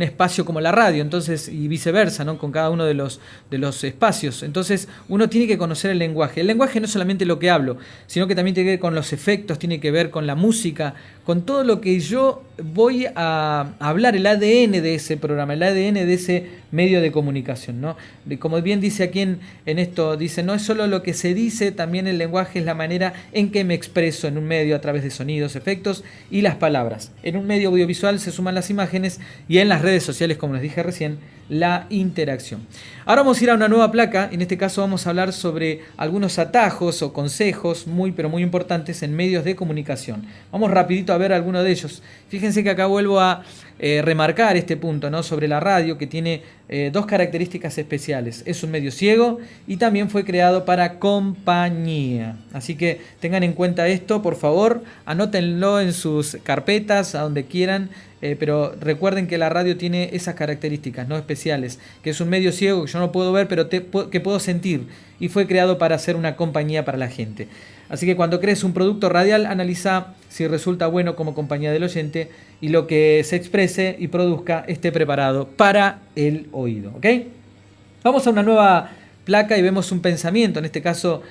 S1: espacio como la radio, entonces, y viceversa, ¿no? Con cada uno de los espacios. Entonces, uno tiene que conocer el lenguaje. El lenguaje no es solamente lo que hablo, sino que también tiene que ver con los efectos, tiene que ver con la música, con todo lo que yo voy a hablar, el ADN de ese programa, el ADN de ese medio de comunicación, ¿no? Como bien dice aquí en esto, dice, no es solo lo que se dice, también el lenguaje es la manera en que me expreso en un medio a través de sonidos, efectos y las palabras. En un medio audiovisual se suman las imágenes y en las redes sociales, como les dije recién, la interacción. Ahora vamos a ir a una nueva placa. En este caso vamos a hablar sobre algunos atajos o consejos muy pero muy importantes en medios de comunicación. Vamos rapidito a ver alguno de ellos. Fíjense que acá vuelvo a remarcar este punto, ¿no? Sobre la radio, que tiene dos características especiales. Es un medio ciego y también fue creado para compañía. Así que tengan en cuenta esto, por favor, anótenlo en sus carpetas, a donde quieran, pero recuerden que la radio tiene esas características, ¿no? Especiales, que es un medio ciego que yo no puedo ver, pero que puedo sentir, y fue creado para ser una compañía para la gente. Así que cuando crees un producto radial, analiza si resulta bueno como compañía del oyente y lo que se exprese y produzca esté preparado para el oído, ¿ok? Vamos a una nueva placa y vemos un pensamiento, en este caso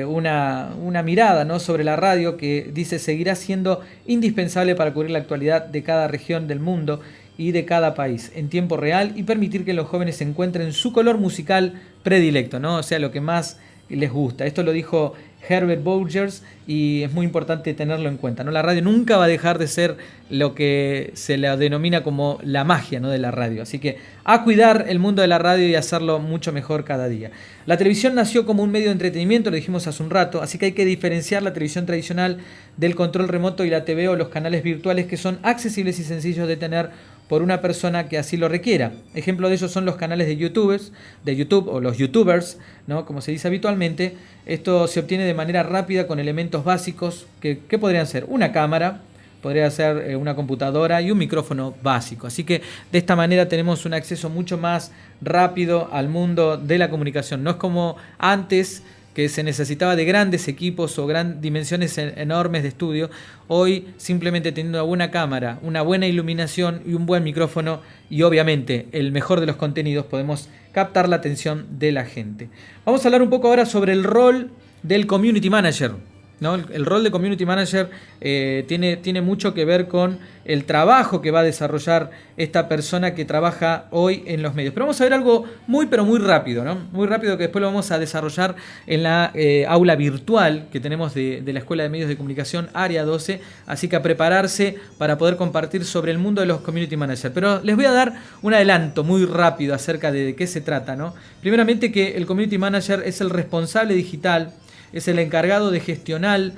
S1: una mirada, ¿no? Sobre la radio, que dice: seguirá siendo indispensable para cubrir la actualidad de cada región del mundo y de cada país en tiempo real y permitir que los jóvenes encuentren su color musical predilecto, ¿no? O sea, lo que más les gusta. Esto lo dijo Herbert Burgers, y es muy importante tenerlo en cuenta, ¿no? La radio nunca va a dejar de ser lo que se le denomina como la magia, ¿no?, de la radio. Así que a cuidar el mundo de la radio y hacerlo mucho mejor cada día. La televisión nació como un medio de entretenimiento, lo dijimos hace un rato, así que hay que diferenciar la televisión tradicional del control remoto y la TV o los canales virtuales que son accesibles y sencillos de tener por una persona que así lo requiera. Ejemplo de ello son los canales de YouTube o los YouTubers, ¿no?, como se dice habitualmente. Esto se obtiene de manera rápida con elementos básicos que podrían ser una cámara, podría ser una computadora y un micrófono básico. Así que de esta manera tenemos un acceso mucho más rápido al mundo de la comunicación. No es como antes, que se necesitaba de grandes equipos o dimensiones enormes de estudio. Hoy, simplemente teniendo una buena cámara, una buena iluminación y un buen micrófono, y obviamente el mejor de los contenidos, podemos captar la atención de la gente. Vamos a hablar un poco ahora sobre el rol del Community Manager, ¿no? El rol de Community Manager tiene mucho que ver con el trabajo que va a desarrollar esta persona que trabaja hoy en los medios. Pero vamos a ver algo muy rápido, ¿no? Muy rápido, que después lo vamos a desarrollar en la aula virtual que tenemos de la Escuela de Medios de Comunicación Área 12. Así que a prepararse para poder compartir sobre el mundo de los Community Managers. Pero les voy a dar un adelanto muy rápido acerca de qué se trata, ¿no? Primeramente, que el Community Manager es el responsable digital, es el encargado de gestionar,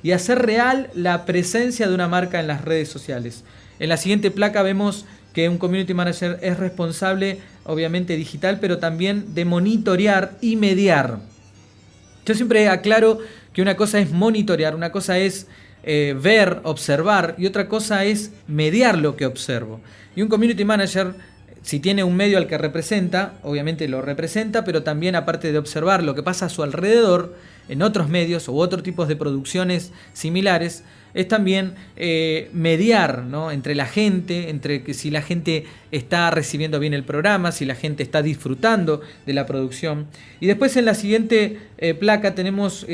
S1: y hacer real la presencia de una marca en las redes sociales. En la siguiente placa vemos que un Community Manager es responsable, obviamente digital, pero también de monitorear y mediar. Yo siempre aclaro que una cosa es monitorear, una cosa es ver, observar, y otra cosa es mediar lo que observo. Y un Community Manager, si tiene un medio al que representa, obviamente lo representa, pero también, aparte de observar lo que pasa a su alrededor, en otros medios u otros tipos de producciones similares, es también mediar, ¿no?, entre la gente, entre que si la gente está recibiendo bien el programa, si la gente está disfrutando de la producción. Y después en la siguiente placa tenemos,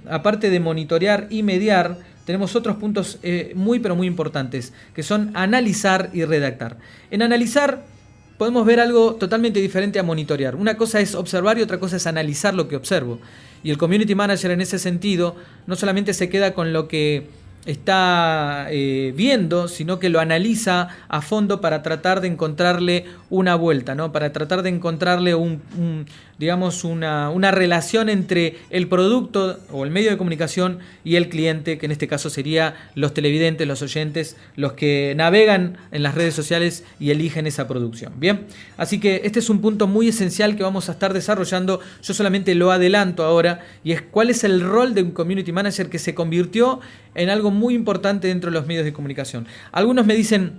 S1: aparte de monitorear y mediar, tenemos otros puntos muy importantes, que son analizar y redactar. En analizar podemos ver algo totalmente diferente a monitorear. Una cosa es observar y otra cosa es analizar lo que observo. Y el Community Manager, en ese sentido, no solamente se queda con lo que está viendo, sino que lo analiza a fondo para tratar de encontrarle una vuelta, ¿no? Para tratar de encontrarle una relación entre el producto o el medio de comunicación y el cliente, que en este caso sería los televidentes, los oyentes, los que navegan en las redes sociales y eligen esa producción. Bien, así que este es un punto muy esencial que vamos a estar desarrollando. Yo solamente lo adelanto ahora, y es cuál es el rol de un Community Manager, que se convirtió en algo muy importante dentro de los medios de comunicación. Algunos me dicen,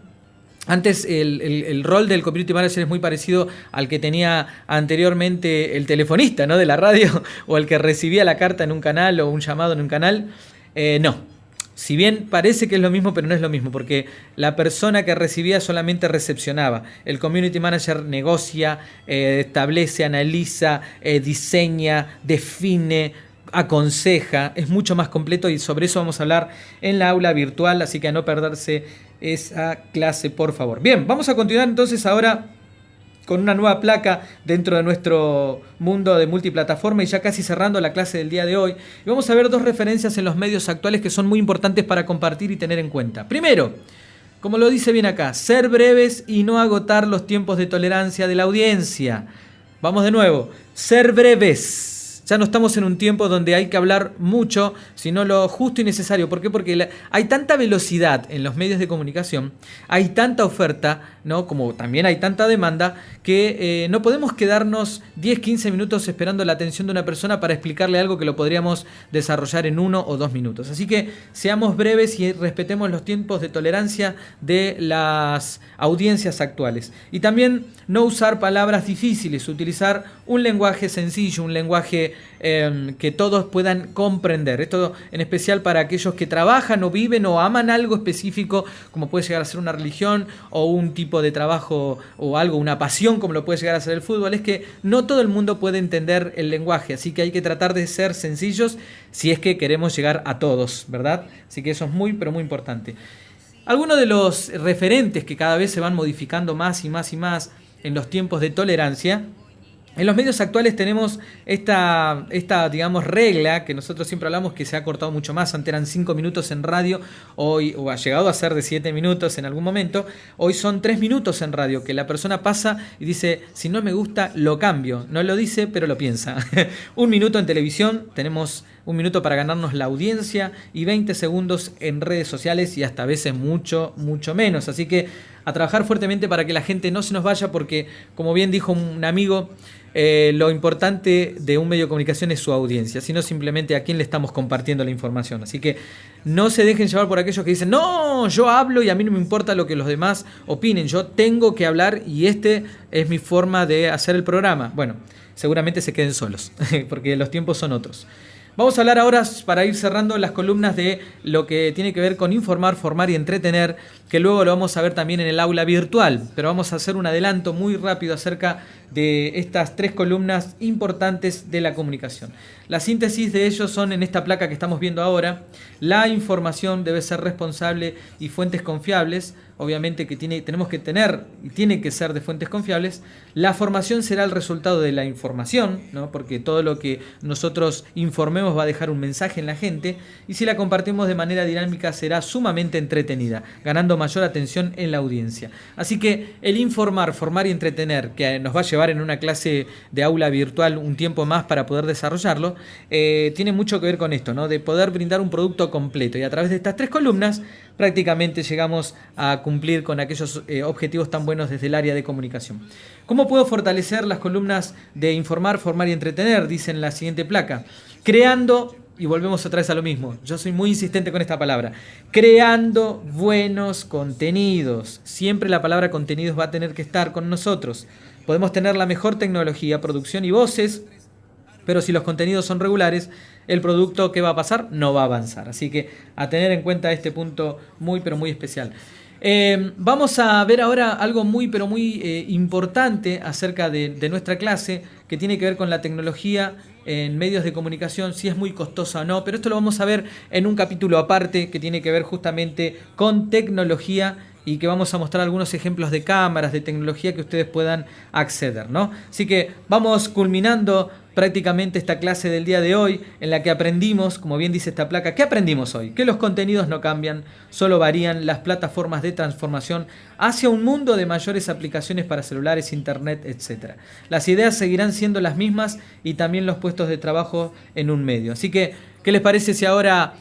S1: antes el rol del Community Manager es muy parecido al que tenía anteriormente el telefonista, ¿no?, de la radio, o el que recibía la carta en un canal o un llamado en un canal. No. Si bien parece que es lo mismo, pero no es lo mismo, porque la persona que recibía solamente recepcionaba. El Community Manager negocia, establece, analiza, diseña, define, aconseja. Es mucho más completo, y sobre eso vamos a hablar en la aula virtual, así que a no perderse esa clase, por favor. Bien, vamos a continuar entonces ahora con una nueva placa dentro de nuestro mundo de multiplataforma, y ya casi cerrando la clase del día de hoy. Y vamos a ver dos referencias en los medios actuales que son muy importantes para compartir y tener en cuenta. Primero, como lo dice bien acá, ser breves y no agotar los tiempos de tolerancia de la audiencia. Vamos de nuevo, ser breves. Ya no estamos en un tiempo donde hay que hablar mucho, sino lo justo y necesario. ¿Por qué? Porque hay tanta velocidad en los medios de comunicación, hay tanta oferta, ¿no?, como también hay tanta demanda, que no podemos quedarnos 10, 15 minutos esperando la atención de una persona para explicarle algo que lo podríamos desarrollar en 1 o 2 minutos. Así que seamos breves y respetemos los tiempos de tolerancia de las audiencias actuales. Y también no usar palabras difíciles, utilizar un lenguaje sencillo, un lenguaje que todos puedan comprender. Esto en especial para aquellos que trabajan o viven o aman algo específico, como puede llegar a ser una religión o un tipo de trabajo o algo, una pasión, como lo puede llegar a ser el fútbol. Es que no todo el mundo puede entender el lenguaje, así que hay que tratar de ser sencillos si es que queremos llegar a todos, ¿verdad? Así que eso es muy importante. Algunos de los referentes que cada vez se van modificando más y más en los tiempos de tolerancia En los medios actuales tenemos esta digamos, regla que nosotros siempre hablamos, que se ha cortado mucho más. Antes eran 5 minutos en radio, hoy, o ha llegado a ser de 7 minutos en algún momento. Hoy son 3 minutos en radio, que la persona pasa y dice, si no me gusta, lo cambio. No lo dice, pero lo piensa. 1 minuto en televisión, tenemos 1 minuto para ganarnos la audiencia y 20 segundos en redes sociales y hasta a veces mucho menos. Así que a trabajar fuertemente para que la gente no se nos vaya, porque, como bien dijo un amigo, lo importante de un medio de comunicación es su audiencia, sino simplemente a quién le estamos compartiendo la información. Así que no se dejen llevar por aquellos que dicen, no, yo hablo y a mí no me importa lo que los demás opinen, yo tengo que hablar y es mi forma de hacer el programa. Bueno, seguramente se queden solos, porque los tiempos son otros. Vamos a hablar ahora, para ir cerrando, las columnas de lo que tiene que ver con informar, formar y entretener, que luego lo vamos a ver también en el aula virtual, pero vamos a hacer un adelanto muy rápido acerca de estas 3 columnas importantes de la comunicación. La síntesis de ellos son en esta placa que estamos viendo ahora. La información debe ser responsable y fuentes confiables. Obviamente que tenemos que tener y tiene que ser de fuentes confiables. La formación será el resultado de la información, ¿no? Porque todo lo que nosotros informemos va a dejar un mensaje en la gente, y si la compartimos de manera dinámica será sumamente entretenida, ganando mayor atención en la audiencia. Así que el informar, formar y entretener, que nos va a llevar en una clase de aula virtual un tiempo más para poder desarrollarlo, tiene mucho que ver con esto, ¿no? De poder brindar un producto completo, y a través de estas 3 columnas prácticamente llegamos a cumplir con aquellos objetivos tan buenos desde el área de comunicación. ¿Cómo puedo fortalecer las columnas de informar, formar y entretener? Dice en la siguiente placa. Creando, y volvemos otra vez a lo mismo, yo soy muy insistente con esta palabra, creando buenos contenidos. Siempre la palabra contenidos va a tener que estar con nosotros. Podemos tener la mejor tecnología, producción y voces, pero si los contenidos son regulares, el producto, ¿qué va a pasar? No va a avanzar. Así que a tener en cuenta este punto muy, pero muy especial. Vamos a ver ahora algo muy, pero muy importante acerca de nuestra clase, que tiene que ver con la tecnología en medios de comunicación, si es muy costosa o no, pero esto lo vamos a ver en un capítulo aparte que tiene que ver justamente con tecnología, y que vamos a mostrar algunos ejemplos de cámaras, de tecnología que ustedes puedan acceder, ¿no? Así que vamos culminando prácticamente esta clase del día de hoy, en la que aprendimos, como bien dice esta placa, ¿qué aprendimos hoy? Que los contenidos no cambian, solo varían las plataformas de transformación hacia un mundo de mayores aplicaciones para celulares, internet, etc. Las ideas seguirán siendo las mismas, y también los puestos de trabajo en un medio. Así que, ¿qué les parece si ahora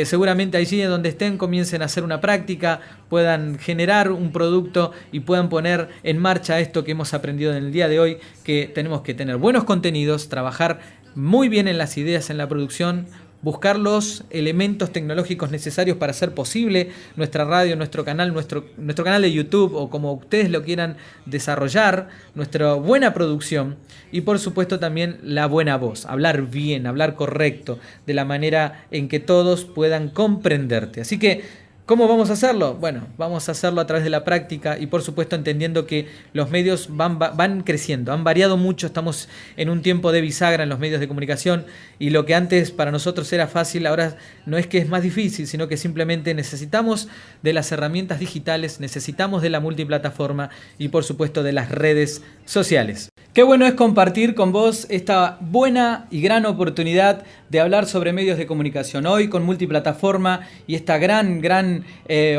S1: seguramente allí donde estén comiencen a hacer una práctica, puedan generar un producto y puedan poner en marcha esto que hemos aprendido en el día de hoy, que tenemos que tener buenos contenidos, trabajar muy bien en las ideas, en la producción, buscar los elementos tecnológicos necesarios para hacer posible nuestra radio, nuestro canal de YouTube, o como ustedes lo quieran desarrollar, nuestra buena producción, y por supuesto también la buena voz, hablar bien, hablar correcto, de la manera en que todos puedan comprenderte. Así que, ¿cómo vamos a hacerlo? Bueno, vamos a hacerlo a través de la práctica, y por supuesto entendiendo que los medios van creciendo, han variado mucho, estamos en un tiempo de bisagra en los medios de comunicación, y lo que antes para nosotros era fácil, ahora no es que es más difícil, sino que simplemente necesitamos de las herramientas digitales, necesitamos de la multiplataforma y por supuesto de las redes sociales. Qué bueno es compartir con vos esta buena y gran oportunidad de hablar sobre medios de comunicación hoy con multiplataforma, y esta gran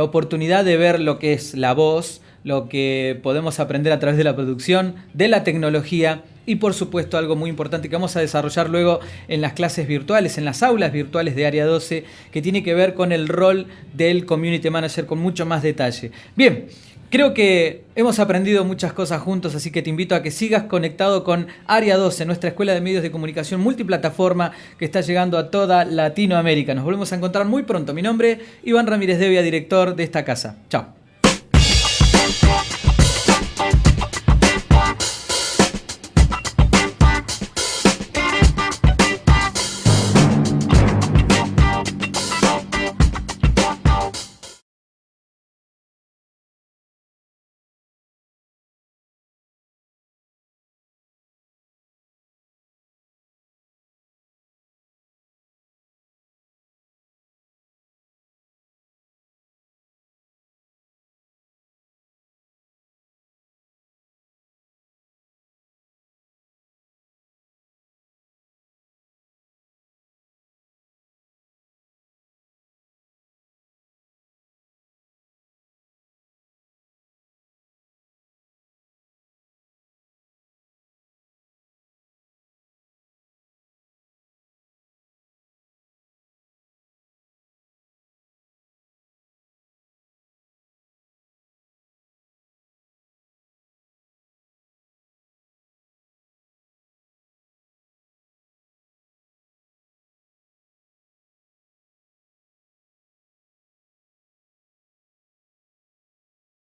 S1: oportunidad de ver lo que es la voz, lo que podemos aprender a través de la producción, de la tecnología, y por supuesto algo muy importante que vamos a desarrollar luego en las clases virtuales, en las aulas virtuales de Área 12, que tiene que ver con el rol del Community Manager con mucho más detalle. Bien, creo que hemos aprendido muchas cosas juntos, así que te invito a que sigas conectado con Área 12, nuestra escuela de medios de comunicación multiplataforma que está llegando a toda Latinoamérica. Nos volvemos a encontrar muy pronto. Mi nombre es Iván Ramírez Devia, director de esta casa. Chao.